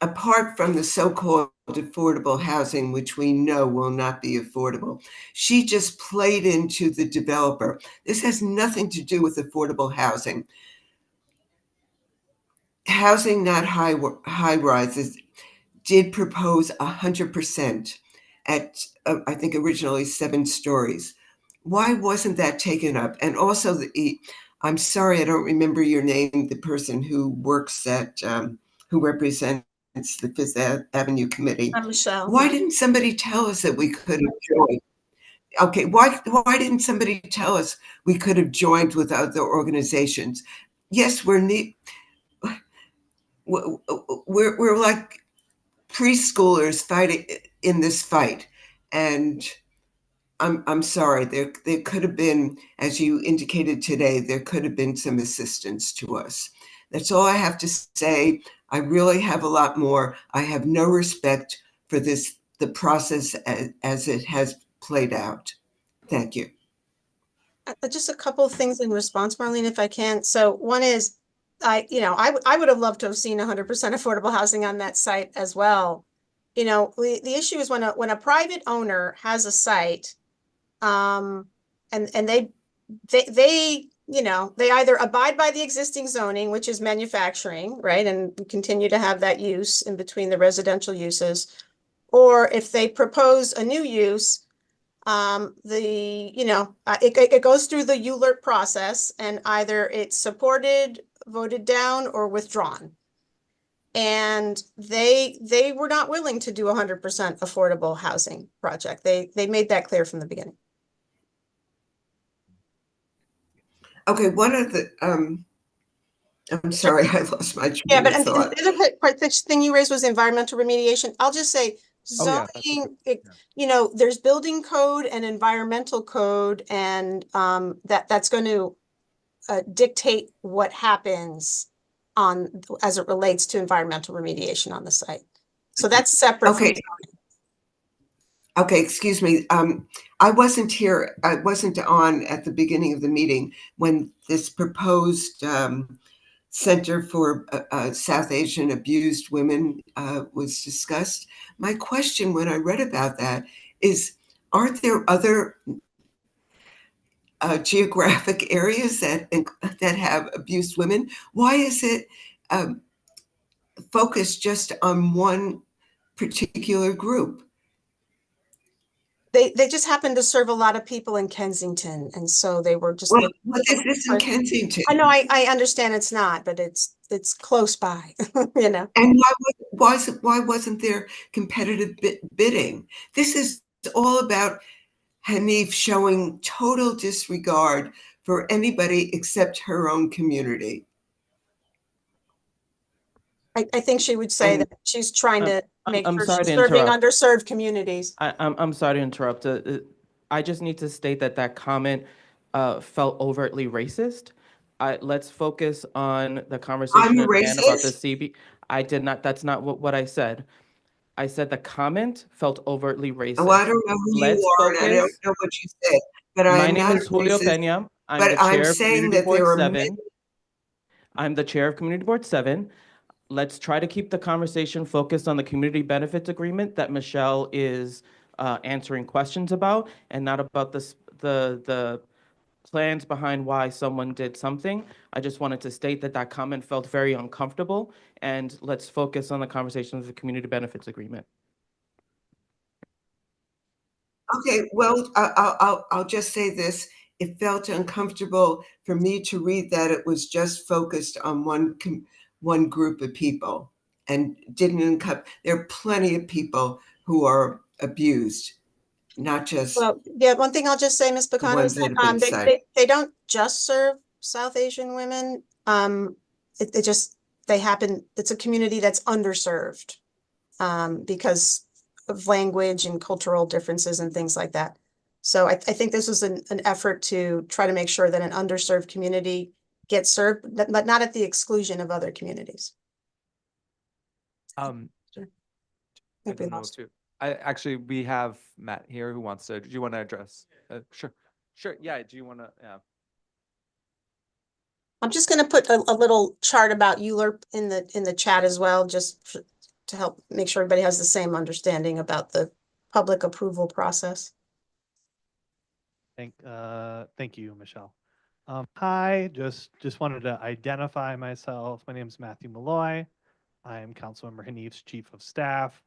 Q: apart from the so-called affordable housing, which we know will not be affordable, she just played into the developer? This has nothing to do with affordable housing. Housing Not High Rises did propose 100% at, I think, originally 7 stories. Why wasn't that taken up? And also, I'm sorry, I don't remember your name, the person who works at, who represents the Fifth Avenue Committee.
D: I'm Michelle.
Q: Why didn't somebody tell us that we could have joined? Okay, why didn't somebody tell us we could have joined with other organizations? Yes, we're like preschoolers fighting in this fight, and I'm sorry. There could have been, as you indicated today, there could have been some assistance to us. That's all I have to say. I really have a lot more. I have no respect for the process as it has played out. Thank you.
D: Just a couple of things in response, Marlene, if I can. So one is, I would have loved to have seen 100% affordable housing on that site as well. The issue is when a private owner has a site, and they either abide by the existing zoning, which is manufacturing, right, and continue to have that use in between the residential uses, or if they propose a new use, it goes through the ULURP process, and either it's supported, voted down, or withdrawn. And they were not willing to do 100% affordable housing project. They made that clear from the beginning.
Q: Okay, one of the I'm sorry, I lost my train
D: Yeah, but
Q: of thought.
D: the other part, the thing you raised was environmental remediation. I'll just say
A: Oh, yeah, that's a
D: zoning, there's building code and environmental code, and that's going to dictate what happens as it relates to environmental remediation on the site. So that's separate from
Q: Okay. Okay, excuse me. I wasn't here. I wasn't on at the beginning of the meeting when this proposed Center for South Asian Abused Women was discussed. My question when I read about that is, aren't there other geographic areas that have abused women? Why is it focused just on one particular group?
D: They just happen to serve a lot of people in Kensington, and so they were just
Q: Well, what is this in Kensington?
D: I know, I understand it's not, but it's close by,
Q: And why wasn't there competitive bidding? This is all about Hanif showing total disregard for anybody except her own community.
D: I think she would say that she's trying to make
R: I'm
D: sure
R: sorry
D: she's
R: to
D: serving
R: interrupt.
D: underserved communities.
R: I'm sorry to interrupt. I just need to state that comment felt overtly racist. Let's focus on the conversation
Q: I'm
R: at hand about the
Q: racist?
R: CB. I did not. That's not what I said. I said the comment felt overtly racist.
Q: Well, I don't know who
R: Let's
Q: you are,
R: focus.
Q: and I don't know what you said, but I
R: My
Q: am
R: name
Q: not
R: is Julio
Q: racist.
R: Peña. I'm
Q: But
R: the
Q: I'm
R: chair of
Q: saying
R: Community
Q: that
R: Board
Q: there are
R: 7. I'm the chair of Community Board 7. Let's try to keep the conversation focused on the community benefits agreement that Michelle is answering questions about, and not about the plans behind why someone did something. I just wanted to state that comment felt very uncomfortable, and let's focus on the conversation of the community benefits agreement.
Q: Okay, well, I'll just say this. it felt uncomfortable for me to read that it was just focused on one group of people and didn't there are plenty of people who are abused, not just
D: Well, yeah, one thing I'll just say, Ms.
Q: the
D: Bacano,
Q: ones
D: is
Q: that
D: that
Q: have been cited.
D: they don't just serve South Asian women. It just, they happen, it's a community that's underserved because of language and cultural differences and things like that. So I think this was an effort to try to make sure that an underserved community gets served, but not at the exclusion of other communities.
A: I
D: think we
A: don't know
D: lost.
A: too. We have Matt here who wants to. Do you want to address? Sure. Yeah. Do you want to? Yeah.
D: I'm just going to put a little chart about ULURP in the chat as well, just to help make sure everybody has the same understanding about the public approval process.
S: Thank you, Michelle. Hi, just wanted to identify myself. My name is Matthew Malloy. I am Councilmember Hanif's Chief of Staff.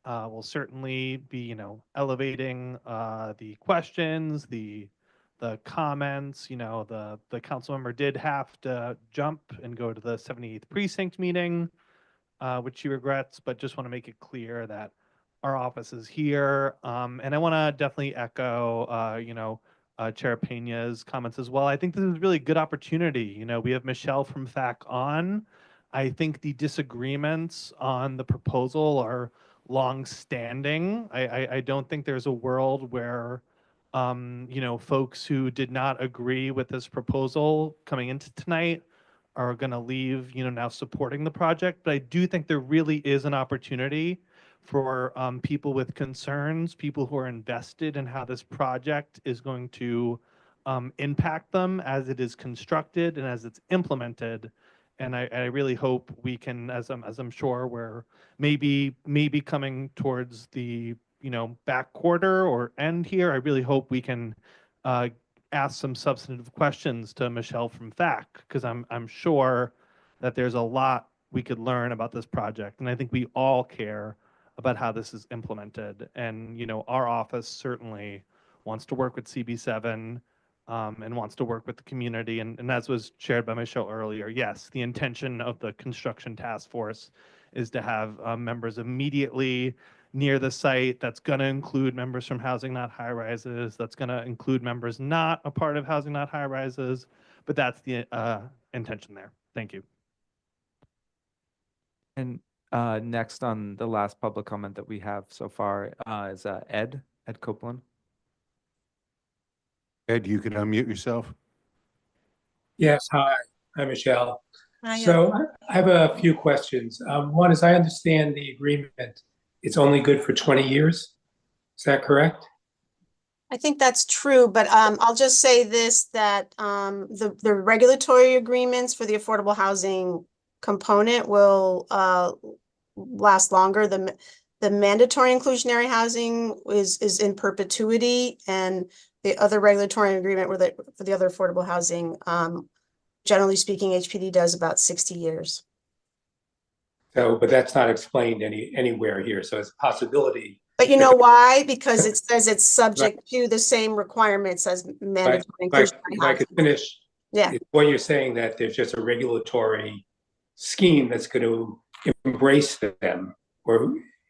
S: We'll certainly be, elevating the questions, the comments. The council member did have to jump and go to the 78th precinct meeting, which she regrets, but just want to make it clear that our office is here. And I want to definitely echo, Chair Pena's comments as well. I think this is a really good opportunity. We have Michelle from FAC on. I think the disagreements on the proposal are long-standing. I don't think there's a world where, folks who did not agree with this proposal coming into tonight are going to leave, now supporting the project. But I do think there really is an opportunity for people with concerns, people who are invested in how this project is going to impact them as it is constructed and as it's implemented. And I really hope we can, as I'm sure we're maybe coming towards the back quarter or end here, I really hope we can ask some substantive questions to Michelle from FAC, because I'm sure that there's a lot we could learn about this project, and I think we all care about how this is implemented. And our office certainly wants to work with CB7. And wants to work with the community. And as was shared by Michelle earlier, yes, the intention of the construction task force is to have members immediately near the site. That's going to include members from Housing Not High Rises. That's going to include members not a part of Housing Not High Rises. But that's the intention there. Thank you.
A: And next on the last public comment that we have so far is Ed Copeland.
B: Ed, you can unmute yourself.
T: Yes, hi. Hi, Michelle.
D: Hi,
T: So I have a few questions. One is, I understand the agreement, it's only good for 20 years. Is that correct?
D: I think that's true, but I'll just say this, that the regulatory agreements for the affordable housing component will last longer. The mandatory inclusionary housing is in perpetuity, and the other regulatory agreement for the other affordable housing, generally speaking, HPD does about 60 years.
T: So, but that's not explained anywhere here. So it's a possibility.
D: But you know why? Because it says it's subject to the same requirements as mandatory inclusionary
T: If I could
D: housing.
T: finish,
D: Yeah.
T: what you're saying, that there's just a regulatory scheme that's going to embrace them,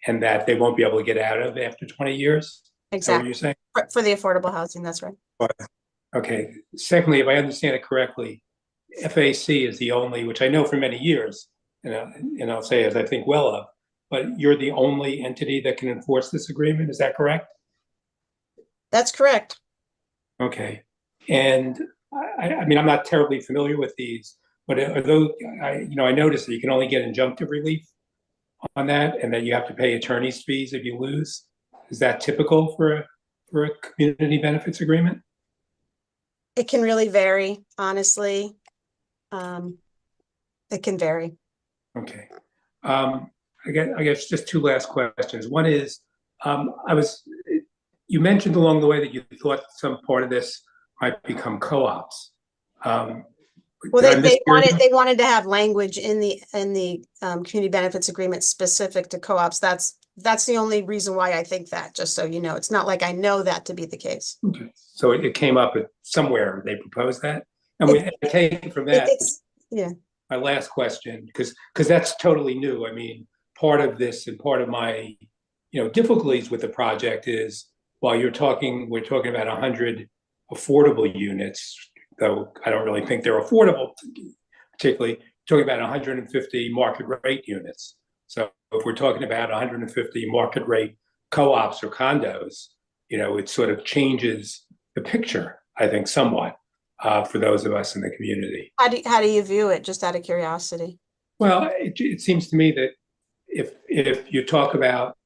T: and that they won't be able to get out of after 20 years? Is that what
D: Exactly.
T: you're saying?
D: For the affordable housing, that's right.
T: Okay. Secondly, if I understand it correctly, FAC is the only, which I know for many years, and I'll say as I think well of, but you're the only entity that can enforce this agreement. Is that correct?
D: That's correct.
T: Okay. And I mean, I'm not terribly familiar with these, but are those, I noticed that you can only get injunctive relief on that, and that you have to pay attorney's fees if you lose. Is that typical for a community benefits agreement?
D: It can really vary, honestly. It can vary.
T: Okay. I guess just two last questions. One is, you mentioned along the way that you thought some part of this might become co-ops.
D: Well,
T: Did I
D: they
T: mishear you?
D: wanted to have language in the community benefits agreement specific to co-ops. That's the only reason why I think that, just so you know. It's not like I know that to be the case.
T: Okay. So it came up somewhere, they proposed that? And I take it from that,
D: It's, yeah.
T: my last question, because that's totally new. I mean, part of this and part of my, difficulties with the project is while we're talking about 100 affordable units, though I don't really think they're affordable, particularly talking about 150 market rate units. So if we're talking about 150 market rate co-ops or condos, it sort of changes the picture, I think, somewhat for those of us in the community.
D: How do you view it, just out of curiosity?
T: Well, it seems to me that if you talk about,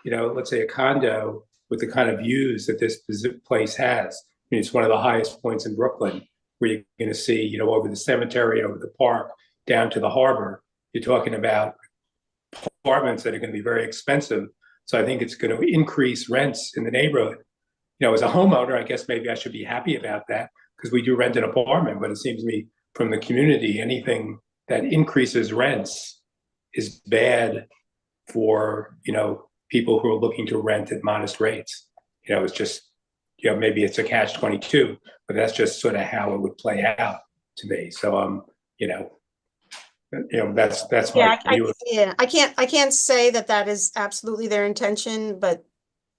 T: let's say a condo with the kind of views that this place has, I mean, it's one of the highest points in Brooklyn, where you're going to see, over the cemetery, over the park, down to the harbor. You're talking about apartments that are going to be very expensive. So I think it's going to increase rents in the neighborhood. As a homeowner, I guess maybe I should be happy about that because we do rent an apartment, but it seems to me from the community, anything that increases rents is bad for, people who are looking to rent at modest rates. It's just, maybe it's a catch-22, but that's just sort of how it would play out to me. So, that's my view.
D: I can't say that is absolutely their intention, but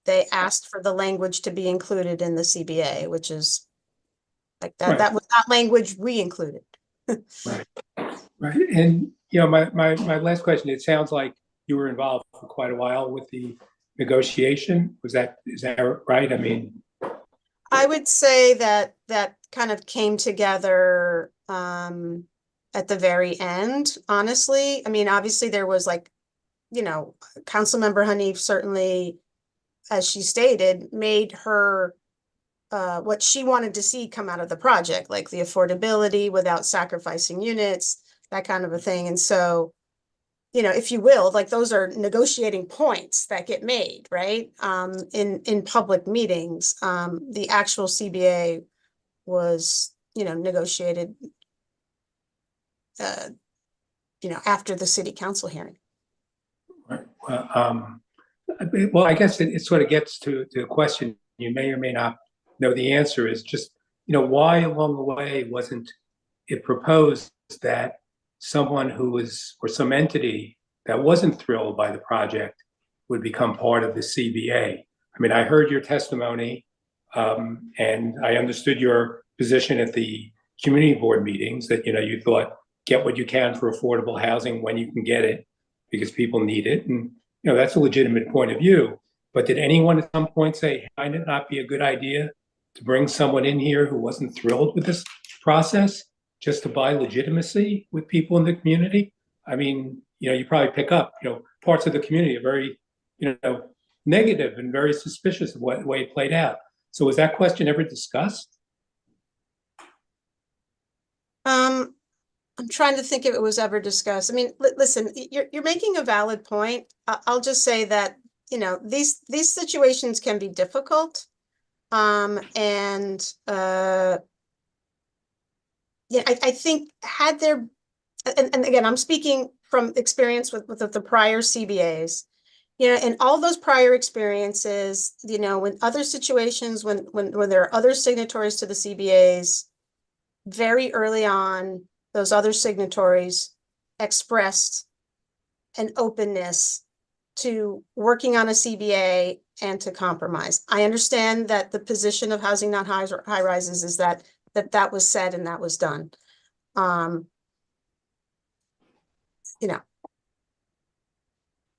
D: they asked for the language to be included in the CBA, which is like that.
T: Right.
D: That was not language we included.
T: Right. And, my last question, it sounds like you were involved for quite a while with the negotiation. Is that right? I mean,
D: I would say that kind of came together at the very end, honestly. I mean, obviously there was Councilmember Hanif certainly, as she stated, made her what she wanted to see come out of the project, like the affordability without sacrificing units, that kind of a thing. And so, if you will, like those are negotiating points that get made, right? In public meetings. The actual CBA was, negotiated, after the city council hearing.
T: right. Well, I guess it sort of gets to the question you may or may not know the answer is just, why along the way wasn't it proposed that someone or some entity that wasn't thrilled by the project would become part of the CBA? I mean, I heard your testimony and I understood your position at the community board meetings that, you thought, get what you can for affordable housing when you can get it because people need it. And, that's a legitimate point of view. But did anyone at some point say, might it not be a good idea to bring someone in here who wasn't thrilled with this process just to buy legitimacy with people in the community? I mean, you probably pick up, parts of the community are very, negative and very suspicious of the way it played out. So was that question ever discussed?
D: I'm trying to think if it was ever discussed. I mean, listen, you're making a valid point. I'll just say that, these situations can be difficult. And I think had there, and again, I'm speaking from experience with the prior CBAs, in all those prior experiences, when other situations, when there are other signatories to the CBAs, very early on, those other signatories expressed an openness to working on a CBA and to compromise. I understand that the position of Housing Not High Rises is that was said and that was done.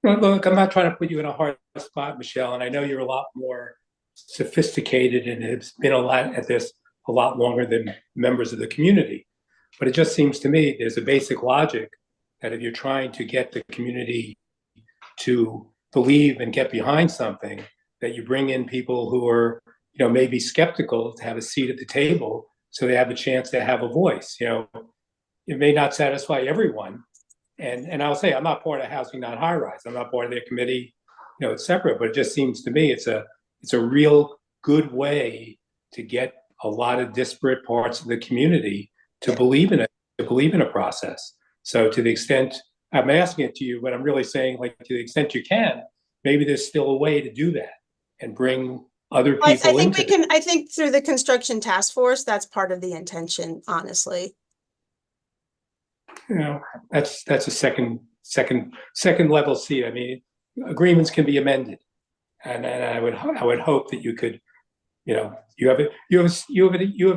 T: Look, I'm not trying to put you in a hard spot, Michelle, and I know you're a lot more sophisticated and have been at this a lot longer than members of the community. But it just seems to me there's a basic logic that if you're trying to get the community to believe and get behind something, that you bring in people who are, maybe skeptical to have a seat at the table so they have a chance to have a voice. It may not satisfy everyone. And I'll say I'm not part of Housing Not High Rise. I'm not part of their committee, it's separate, but it just seems to me it's a real good way to get a lot of disparate parts of the community to believe in it, to believe in a process. So to the extent, I'm asking it to you, but I'm really saying, like, to the extent you can, maybe there's still a way to do that and bring other
D: I
T: people
D: think
T: into
D: we can, I think through the construction task force, that's part of the intention, honestly.
T: you know, that's a second level seat. I mean, agreements can be amended, and I would hope that you could, you know, you have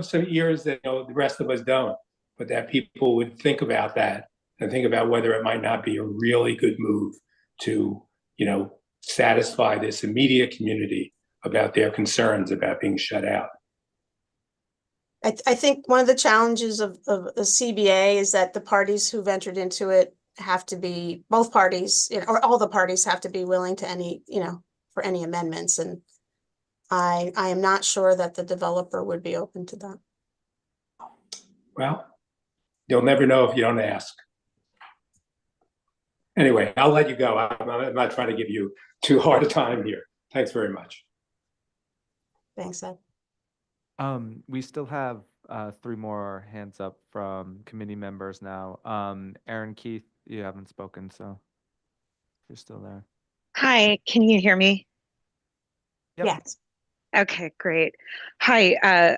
T: some ears that, you know, the rest of us don't, but that people would think about that and think about whether it might not be a really good move to, you know, satisfy this immediate community about their concerns about being shut out.
D: I think one of the challenges of the CBA is that the parties who've entered into it have to be, both parties, you know, or all the parties have to be willing to any, you know, for any amendments. And I am not sure that the developer would be open to that.
T: Well, you'll never know if you don't ask. Anyway, I'll let you go. I'm not trying to give you too hard a time here. Thanks very much.
D: Thanks, Ed.
A: We still have 3 more hands up from committee members now. Aaron Keith, you haven't spoken, so you're still there.
U: Hi, can you hear me?
A: Yep.
D: Yes.
U: Okay, great. Hi,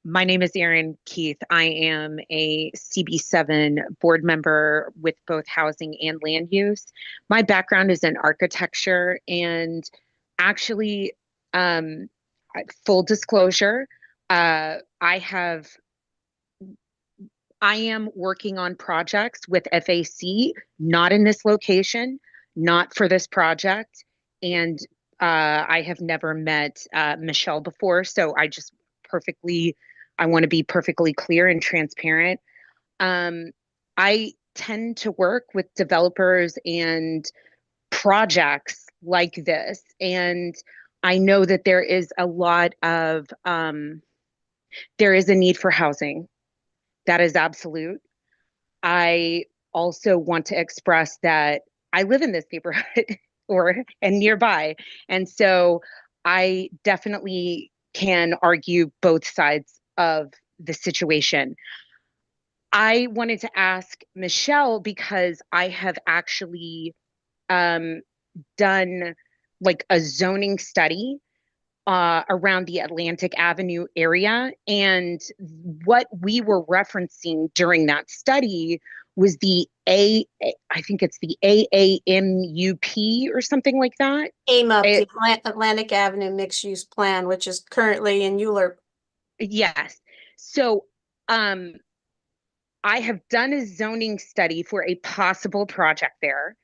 U: my name is Erin Keith. I am a CB7 board member with both housing and land use. My background is in architecture, and actually, full disclosure, I am working on projects with FAC, not in this location, not for this project, and I have never met Michelle before, so I want to be perfectly clear and transparent. I tend to work with developers and projects like this, and I know that there is a need for housing. That is absolute. I also want to express that I live in this neighborhood and nearby. And so I definitely can argue both sides of the situation. I wanted to ask Michelle because I have actually done like a zoning study around the Atlantic Avenue area. And what we were referencing during that study was I think it's the AAMUP or something like that.
D: AMUP, the Atlantic Avenue Mixed Use Plan, which is currently in ULURP.
U: Yes. So I have done a zoning study for a possible project there.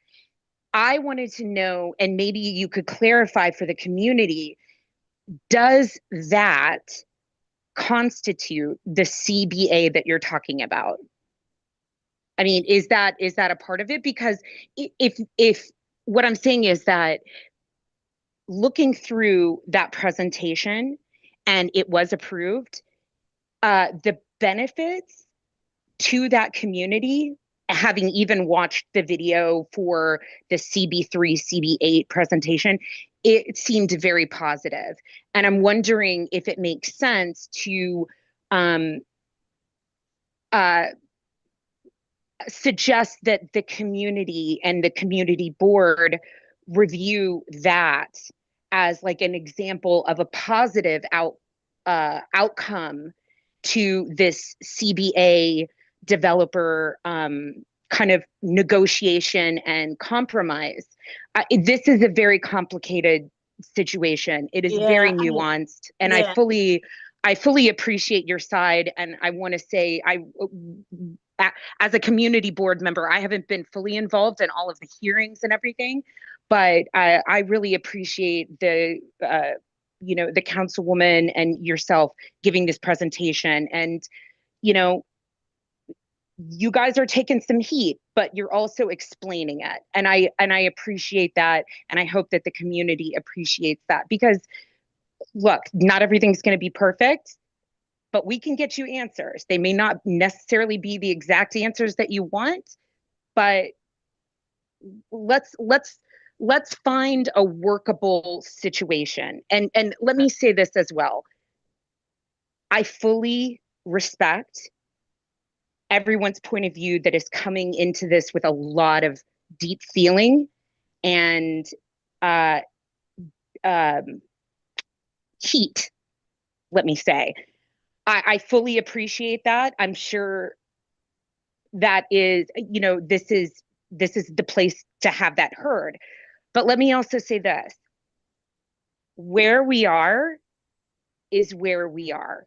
U: I wanted to know, and maybe you could clarify for the community, does that constitute the CBA that you're talking about? I mean, is that a part of it? Because if what I'm saying is that looking through that presentation and it was approved, the benefits to that community, having even watched the video for the CB3, CB8 presentation, it seemed very positive. And I'm wondering if it makes sense to suggest that the community and the community board review that as like an example of a positive outcome to this CBA developer kind of negotiation and compromise. This is a very complicated situation. It is very nuanced, and I fully appreciate your side. And I want to say, as a community board member, I haven't been fully involved in all of the hearings and everything, but I really appreciate the councilwoman and yourself giving this presentation. And, you know, you guys are taking some heat, but you're also explaining it. And I appreciate that. And I hope that the community appreciates that, because look, not everything's going to be perfect, but we can get you answers. They may not necessarily be the exact answers that you want, but let's find a workable situation. And let me say this as well. I fully respect everyone's point of view that is coming into this with a lot of deep feeling and heat, let me say. I fully appreciate that. I'm sure that is, this is the place to have that heard. But let me also say this. Where we are is where we are.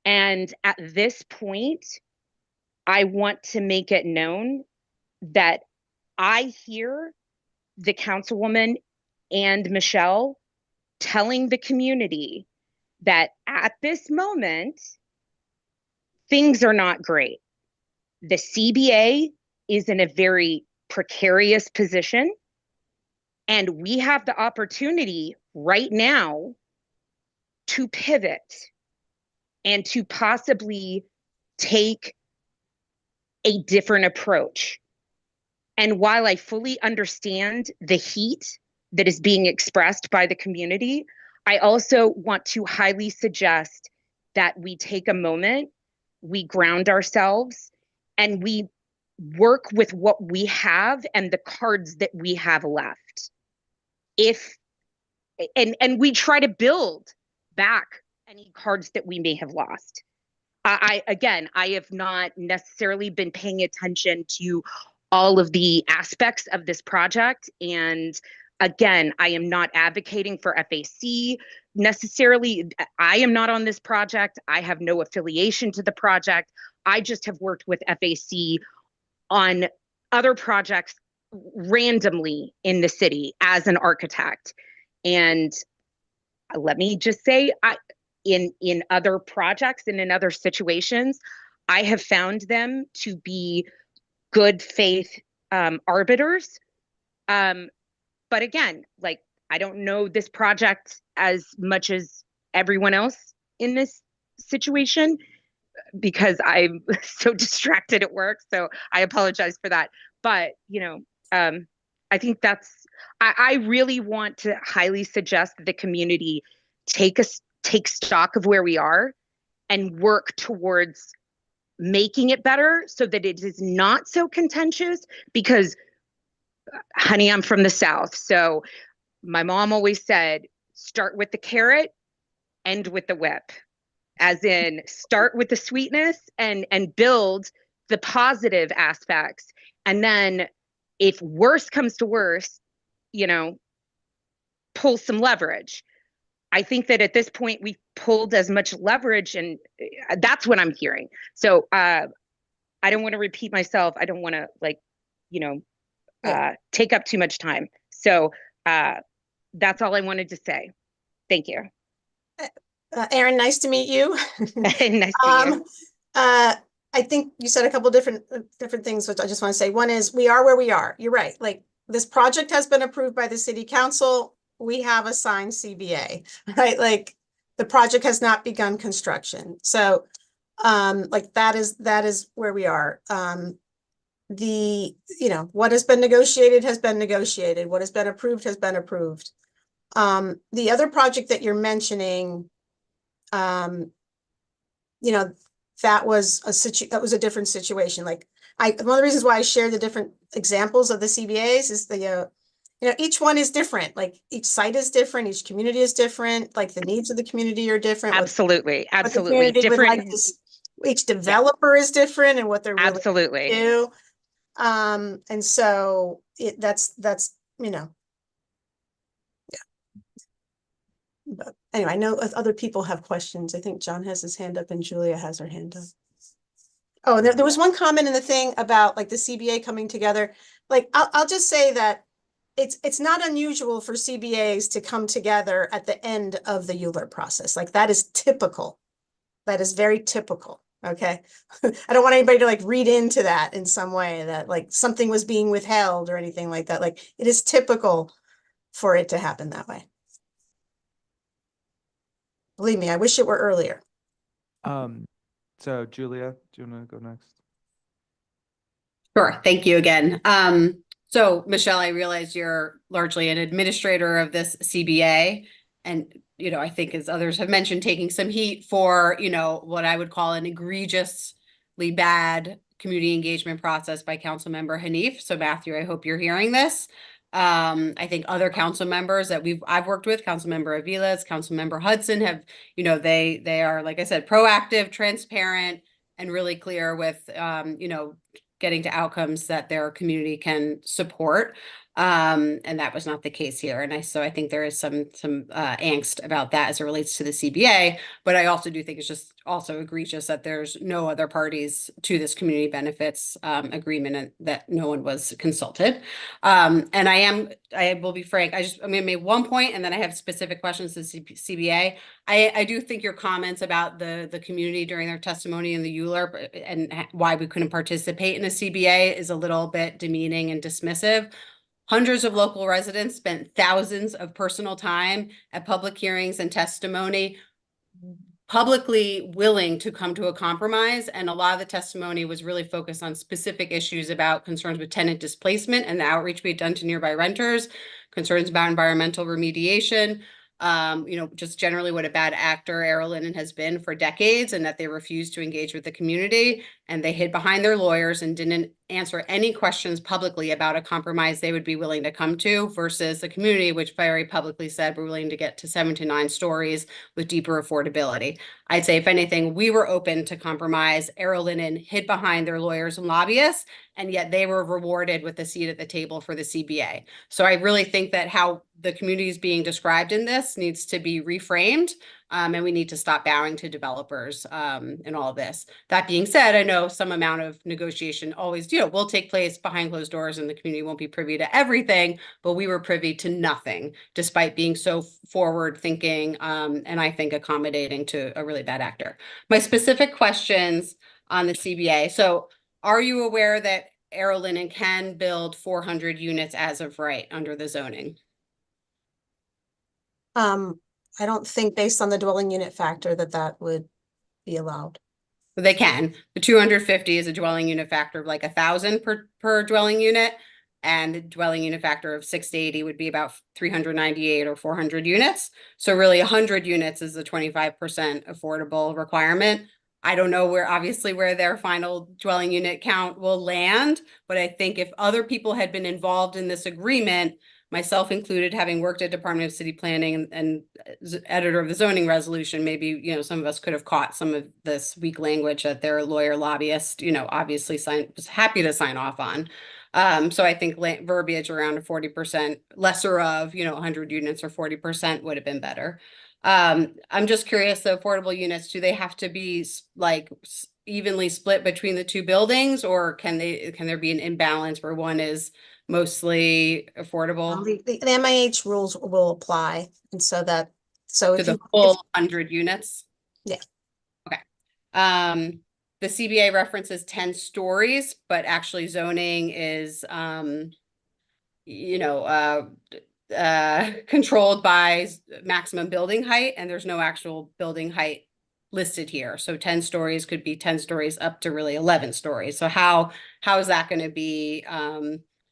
U: And at this point, I want to make it known that I hear the councilwoman and Michelle telling the community that at this moment, things are not great. The CBA is in a very precarious position, and we have the opportunity right now to pivot and to possibly take a different approach. And while I fully understand the heat that is being expressed by the community, I also want to highly suggest that we take a moment, we ground ourselves, and we work with what we have and the cards that we have left. And we try to build back any cards that we may have lost. I have not necessarily been paying attention to all of the aspects of this project. And again, I am not advocating for FAC necessarily. I am not on this project. I have no affiliation to the project. I just have worked with FAC on other projects randomly in the city as an architect. And let me just say, in other projects and in other situations, I have found them to be good faith arbiters. But again, like, I don't know this project as much as everyone else in this situation because I'm so distracted at work. So I apologize for that. But, I think I really want to highly suggest that the community take stock of where we are and work towards making it better so that it is not so contentious. Because, honey, I'm from the South. So my mom always said, start with the carrot, end with the whip. As in, start with the sweetness and build the positive aspects. And then if worse comes to worse, pull some leverage. I think that at this point we've pulled as much leverage, and that's what I'm hearing. So I don't want to repeat myself. I don't want to take up too much time. So that's all I wanted to say. Thank you.
D: Erin, nice to meet you.
U: Nice to meet you.
D: I think you said a couple different things, which I just want to say. One is we are where we are. You're right. Like, this project has been approved by the city council. We have a signed CBA, right? Like, the project has not begun construction. So, like, that is where we are. What has been negotiated has been negotiated. What has been approved has been approved. The other project that you're mentioning, that was a different situation. Like, one of the reasons why I share the different examples of the CBAs is each one is different. Like, each site is different, each community is different, like the needs of the community are different.
U: Absolutely.
D: Each developer is different and what they're really
U: absolutely
D: do. And so that's But anyway, I know other people have questions. I think John has his hand up and Julia has her hand up. Oh, and there was one comment in the thing about like the CBA coming together. Like, I'll just say that it's not unusual for CBAs to come together at the end of the ULURP process. Like, that is typical. That is very typical. Okay. I don't want anybody to like read into that in some way that like something was being withheld or anything like that. Like, it is typical for it to happen that way. Believe me, I wish it were earlier.
A: So Julia, do you want to go next?
G: Sure. Thank you again. So Michelle, I realize you're largely an administrator of this CBA, and I think, as others have mentioned, taking some heat for what I would call an egregiously egregiously bad community engagement process by Councilmember Hanif. So Matthew, I hope you're hearing this. I think other council members that I've worked with, Councilmember Aviles, Councilmember Hudson, have, you know, they are, like I said, proactive, transparent, and really clear with, you know, getting to outcomes that their community can support. And that was not the case here. And so I think there is some angst about that as it relates to the CBA. But I also do think it's just also egregious that there's no other parties to this community benefits agreement and that no one was consulted. And I will be frank, I'm gonna make one point and then I have specific questions to CBA. I do think your comments about the community during their testimony in the ULURP and why we couldn't participate in a CBA is a little bit demeaning and dismissive. Hundreds of local residents spent thousands of personal time at public hearings and testimony, publicly willing to come to a compromise. And a lot of the testimony was really focused on specific issues about concerns with tenant displacement and the outreach we had done to nearby renters, concerns about environmental remediation, you know, just generally what a bad actor Arrow Linen has been for decades, and that they refused to engage with the community, and they hid behind their lawyers and didn't answer any questions publicly about a compromise they would be willing to come to, versus the community, which very publicly said we're willing to get to 7 to 9 stories with deeper affordability. I'd say, if anything, we were open to compromise. Arrow Linen hid behind their lawyers and lobbyists, and yet they were rewarded with a seat at the table for the CBA. So I really think that how the community is being described in this needs to be reframed, and we need to stop bowing to developers in all of this. That being said, I know some amount of negotiation always, you know, will take place behind closed doors, and the community won't be privy to everything, but we were privy to nothing, despite being so forward thinking and I think accommodating to a really bad actor. My specific questions on the CBA. So are you aware that Arrow Linen can build 400 units as of right under the zoning?
D: I don't think, based on the dwelling unit factor, that would be allowed.
G: They can. The 250 is a dwelling unit factor of like 1,000 per dwelling unit, and the dwelling unit factor of 680 would be about 398 or 400 units. So really 100 units is the 25% affordable requirement. I don't know obviously where their final dwelling unit count will land, but I think if other people had been involved in this agreement, myself included, having worked at Department of City Planning and editor of the zoning resolution, maybe, you know, some of us could have caught some of this weak language that their lawyer lobbyist, you know, obviously was happy to sign off on. So I think verbiage around a 40% lesser of, you know, 100 units or 40% would have been better. I'm just curious, the affordable units, do they have to be like evenly split between the two buildings, or can there be an imbalance where one is mostly affordable?
D: The MIH rules will apply, and so
G: to the full 100 units?
D: Yeah.
G: Okay. The CBA references 10 stories, but actually zoning is, you know, controlled by maximum building height, and there's no actual building height listed here. So 10 stories could be 10 stories up to really 11 stories. So how is that going to be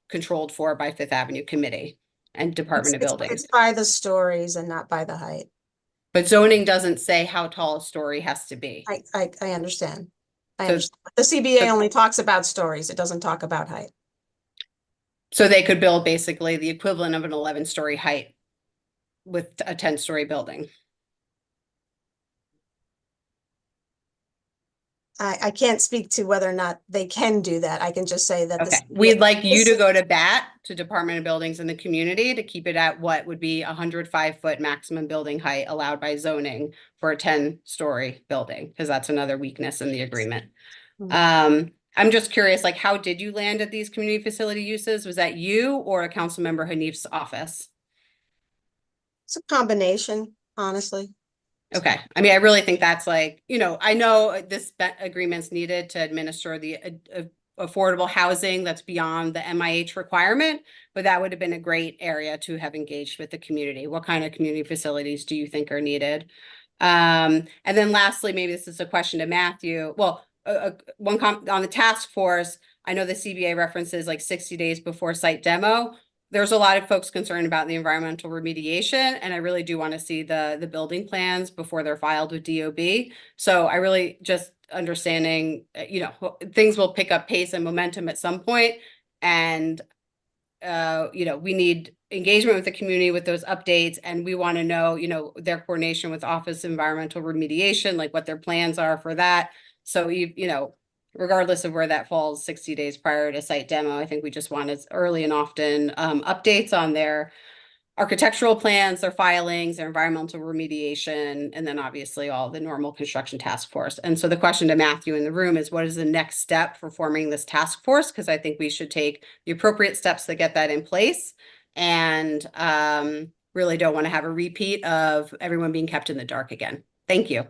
G: controlled for by Fifth Avenue Committee and Department of Buildings?
D: It's by the stories and not by the height.
G: But zoning doesn't say how tall a story has to be.
D: I understand. The CBA only talks about stories. It doesn't talk about height.
G: So they could build basically the equivalent of an 11-story height with a 10-story building.
D: I can't speak to whether or not they can do that. I can just say that.
G: Okay. We'd like you to go to bat to Department of Buildings and the community to keep it at what would be 105-foot maximum building height allowed by zoning for a 10-story building, because that's another weakness in the agreement. I'm just curious, like, how did you land at these community facility uses? Was that you or a council member Hanif's office?
D: It's a combination, honestly.
G: Okay. I mean, I really think that's like, you know, I know this agreement's needed to administer the affordable housing that's beyond the MIH requirement, but that would have been a great area to have engaged with the community. What kind of community facilities do you think are needed? And then lastly, maybe this is a question to Matthew. Well, on the task force, I know the CBA references like 60 days before site demo. There's a lot of folks concerned about the environmental remediation, and I really do want to see the building plans before they're filed with DOB. So I really just understanding, things will pick up pace and momentum at some point, and we need engagement with the community with those updates, and we want to know, their coordination with Office of Environmental Remediation, like what their plans are for that. So regardless of where that falls 60 days prior to site demo, I think we just want as early and often updates on their architectural plans, their filings, their environmental remediation, and then obviously all the normal construction task force. And so the question to Matthew in the room is, what is the next step for forming this task force? Because I think we should take the appropriate steps to get that in place, and really don't want to have a repeat of everyone being kept in the dark again. Thank you.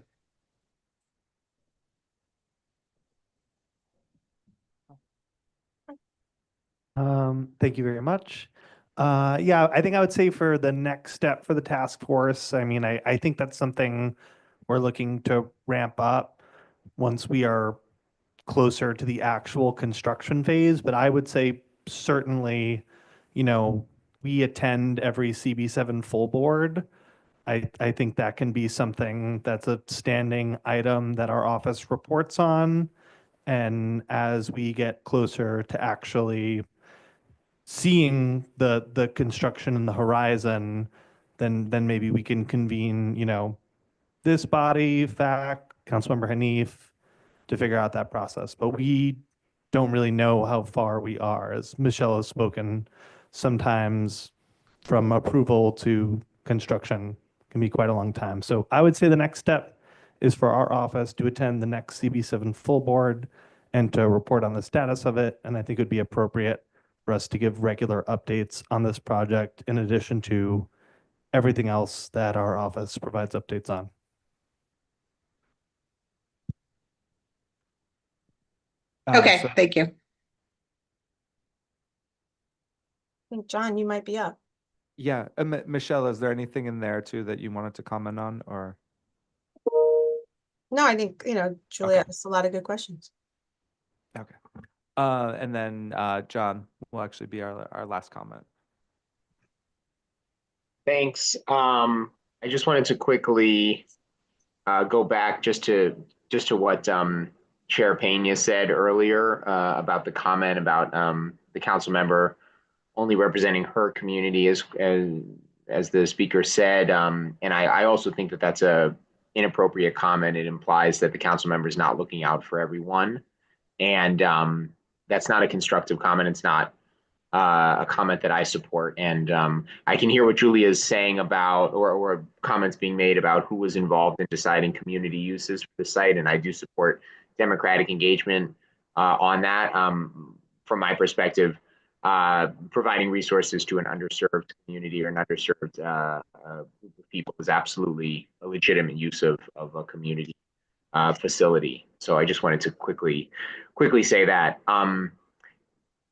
S: Thank you very much. Yeah, I think I would say for the next step for the task force, I mean, I think that's something we're looking to ramp up once we are closer to the actual construction phase. But I would say certainly, we attend every CB7 full board. I think that can be something that's a standing item that our office reports on. And as we get closer to actually seeing the construction in the horizon, then maybe we can convene, this body, FAC, Councilmember Hanif, to figure out that process. But we don't really know how far we are. As Michelle has spoken, sometimes from approval to construction can be quite a long time. So I would say the next step is for our office to attend the next CB7 full board and to report on the status of it. And I think it would be appropriate for us to give regular updates on this project in addition to everything else that our office provides updates on.
G: Okay, thank you.
D: I think, John, you might be up.
A: Yeah, Michelle, is there anything in there too that you wanted to comment on, or?
D: No, I think, Julia
A: Okay.
D: asked a lot of good questions.
A: Okay. And then John will actually be our last comment.
H: Thanks. I just wanted to quickly go back just to what Chair Pena said earlier about the comment about the council member only representing her community, as the speaker said. And I also think that that's a inappropriate comment. It implies that the council member is not looking out for everyone. And that's not a constructive comment. It's not a comment that I support. And I can hear what Julia is saying about, or comments being made about who was involved in deciding community uses for the site. And I do support democratic engagement on that. From my perspective, providing resources to an underserved community or an underserved group of people is absolutely a legitimate use of a community facility. So I just wanted to quickly say that.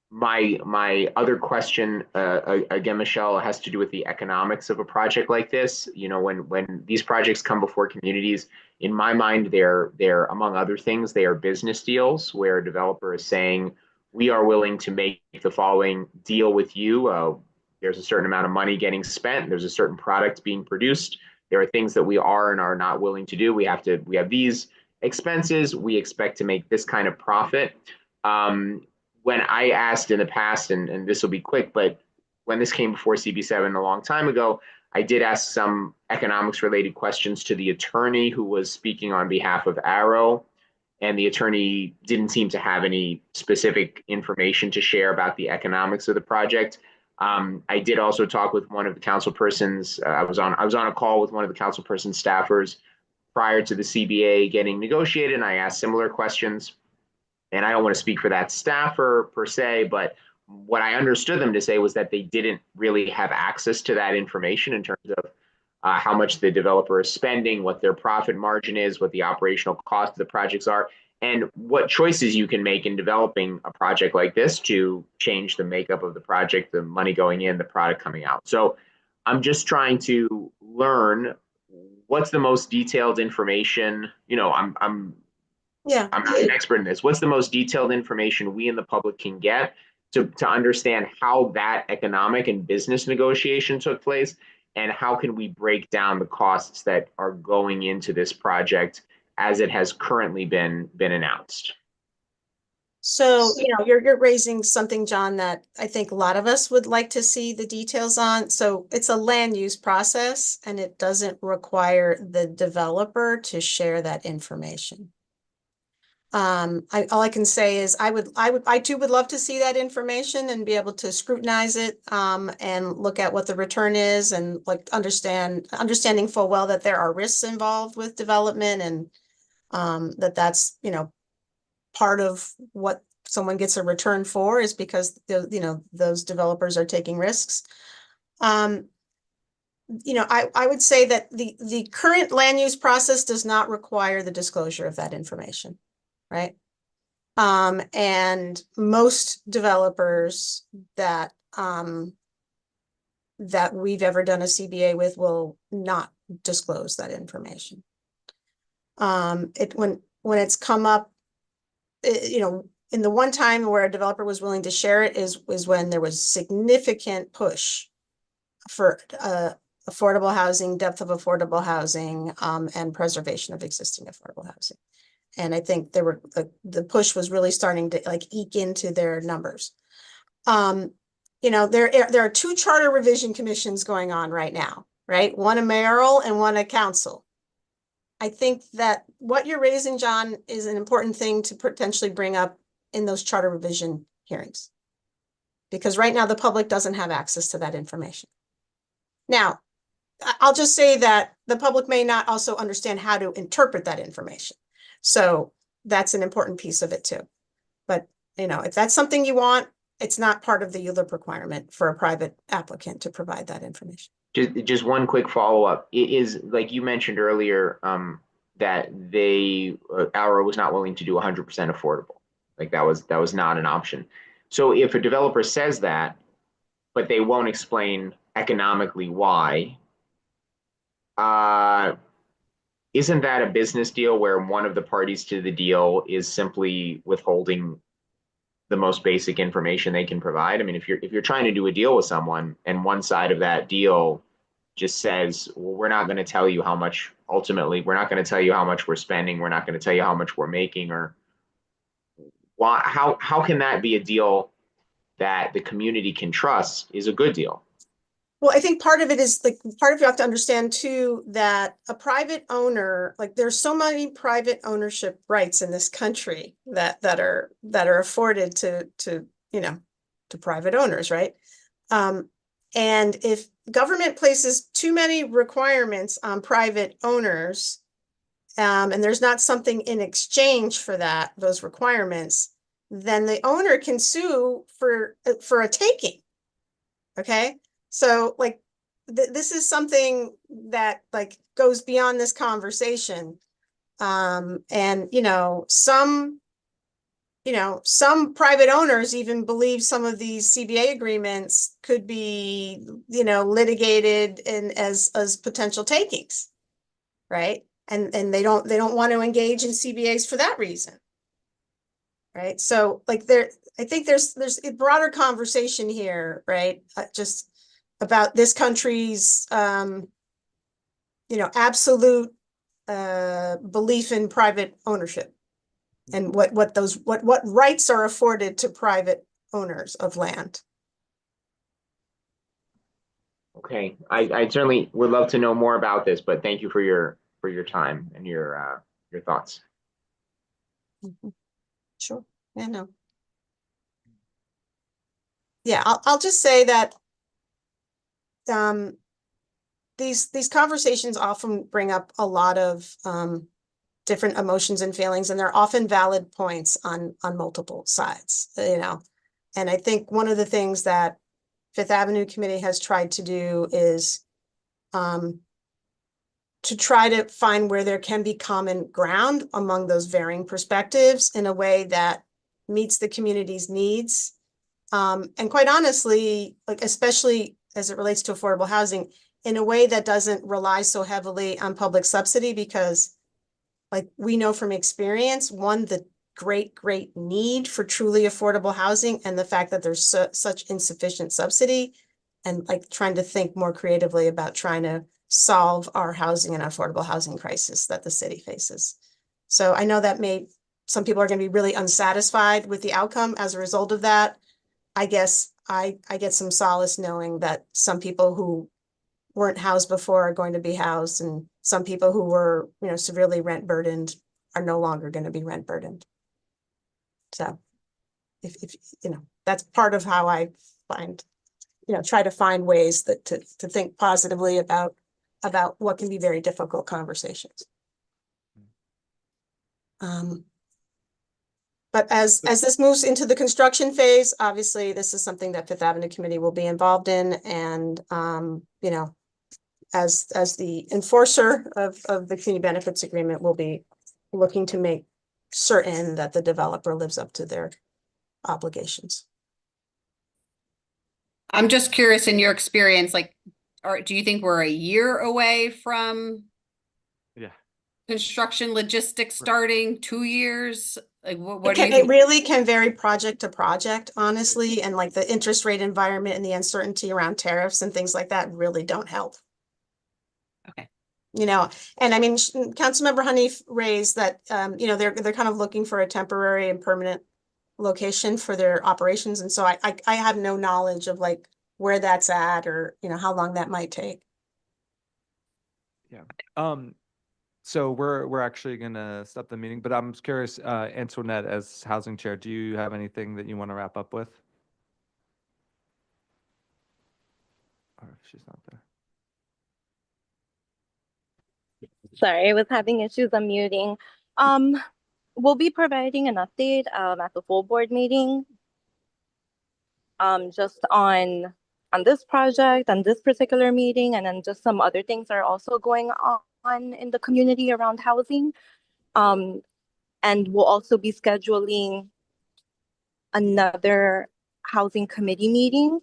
H: My other question, again, Michelle, has to do with the economics of a project like this. When these projects come before communities, in my mind, they're among other things, they are business deals where a developer is saying, we are willing to make the following deal with you. There's a certain amount of money getting spent. There's a certain product being produced. There are things that we are and are not willing to do. We have these expenses. We expect to make this kind of profit. When I asked in the past, and this will be quick, but when this came before CB7 a long time ago, I did ask some economics related questions to the attorney who was speaking on behalf of Arrow. And the attorney didn't seem to have any specific information to share about the economics of the project. I did also talk with one of the council persons. I was on a call with one of the council person staffers prior to the CBA getting negotiated, and I asked similar questions. And I don't want to speak for that staffer per se, but what I understood them to say was that they didn't really have access to that information in terms of how much the developer is spending, what their profit margin is, what the operational cost of the projects are, and what choices you can make in developing a project like this to change the makeup of the project, the money going in, the product coming out. So I'm just trying to learn what's the most detailed information. I'm not an expert in this. What's the most detailed information we in the public can get to understand how that economic and business negotiation took place, and how can we break down the costs that are going into this project as it has currently been announced.
D: So, you're raising something, John, that I think a lot of us would like to see the details on. So it's a land use process and it doesn't require the developer to share that information. All I can say is I too would love to see that information and be able to scrutinize it, and look at what the return is and like understanding full well that there are risks involved with development and, that's, part of what someone gets a return for is because those developers are taking risks. I would say that the current land use process does not require the disclosure of that information, right? And most developers that that we've ever done a CBA with will not disclose that information. When it's come up, in the one time where a developer was willing to share it was when there was significant push for affordable housing, depth of affordable housing, and preservation of existing affordable housing. And I think the push was really starting to like eke into their numbers. There are two charter revision commissions going on right now, right? One a mayoral and one a council. I think that what you're raising, John, is an important thing to potentially bring up in those charter revision hearings. Because right now the public doesn't have access to that information. Now, I'll just say that the public may not also understand how to interpret that information. So that's an important piece of it too. But, if that's something you want, it's not part of the ULURP requirement for a private applicant to provide that information.
H: Just one quick follow-up. It is like you mentioned earlier, that Arrow was not willing to do 100% affordable. Like that was not an option. So if a developer says that, but they won't explain economically why, isn't that a business deal where one of the parties to the deal is simply withholding the most basic information they can provide? I mean, if you're trying to do a deal with someone and one side of that deal just says, well, we're not going to tell you how much, ultimately, we're not going to tell you how much we're spending, we're not going to tell you how much we're making, or why, how can that be a deal that the community can trust is a good deal?
D: Well, I think part of it is part of you have to understand too, that a private owner, there's so many private ownership rights in this country that are afforded to private owners, right? And if government places too many requirements on private owners, and there's not something in exchange for those requirements, then the owner can sue for a taking. Okay. So this is something that goes beyond this conversation. And some private owners even believe some of these CBA agreements could be, litigated as potential takings, right? And they don't want to engage in CBAs for that reason, right? So I think there's a broader conversation here, right? Just about this country's, absolute belief in private ownership. And what rights are afforded to private owners of land.
H: Okay, I certainly would love to know more about this, but thank you for your time and your thoughts.
D: Mm-hmm. Sure. Yeah, no. Yeah, I'll just say that these conversations often bring up a lot of different emotions and feelings, and they're often valid points on multiple sides, And I think one of the things that Fifth Avenue Committee has tried to do is to try to find where there can be common ground among those varying perspectives in a way that meets the community's needs. And quite honestly, especially as it relates to affordable housing, in a way that doesn't rely so heavily on public subsidy, because we know from experience, the great need for truly affordable housing and the fact that there's such insufficient subsidy, and trying to think more creatively about trying to solve our housing and affordable housing crisis that the city faces. So I know that some people are going to be really unsatisfied with the outcome as a result of that. I guess I get some solace knowing that some people who weren't housed before are going to be housed, and some people who were, severely rent burdened are no longer going to be rent burdened. So if that's part of how I try to find ways that to think positively about what can be very difficult conversations. But as this moves into the construction phase, obviously this is something that Fifth Avenue Committee will be involved in, and as the enforcer of the community benefits agreement, will be looking to make certain that the developer lives up to their obligations.
G: I'm just curious, in your experience, do you think we're a year away from construction logistics starting, 2 years? Like, what do you
D: It
G: think?
D: really can vary project to project, honestly, and like the interest rate environment and the uncertainty around tariffs and things like that really don't help.
G: Okay.
D: And I mean, Councilmember Hanif raised that, they're kind of looking for a temporary and permanent location for their operations. And so I have no knowledge of like where that's at, or, how long that might take.
A: Yeah. So we're actually gonna stop the meeting, but I'm curious, Antoinette, as housing chair, do you have anything that you want to wrap up with? Or if she's not there.
C: Sorry, I was having issues unmuting. We'll be providing an update at the full board meeting just on this project, on this particular meeting, and then just some other things are also going on in the community around housing. And we'll also be scheduling another housing committee meeting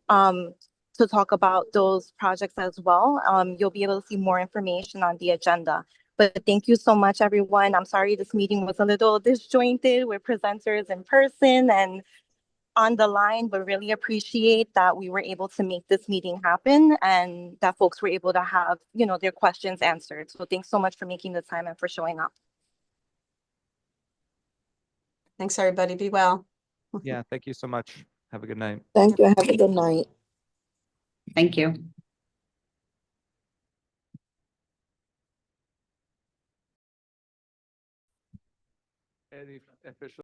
C: to talk about those projects as well. You'll be able to see more information on the agenda. But thank you so much, everyone. I'm sorry this meeting was a little disjointed with presenters in person and on the line, but really appreciate that we were able to make this meeting happen and that folks were able to have, their questions answered. So thanks so much for making the time and for showing up.
D: Thanks, everybody. Be well.
A: Yeah, thank you so much. Have a good night.
I: Thank you. Have a good night.
G: Thank you.
A: Any official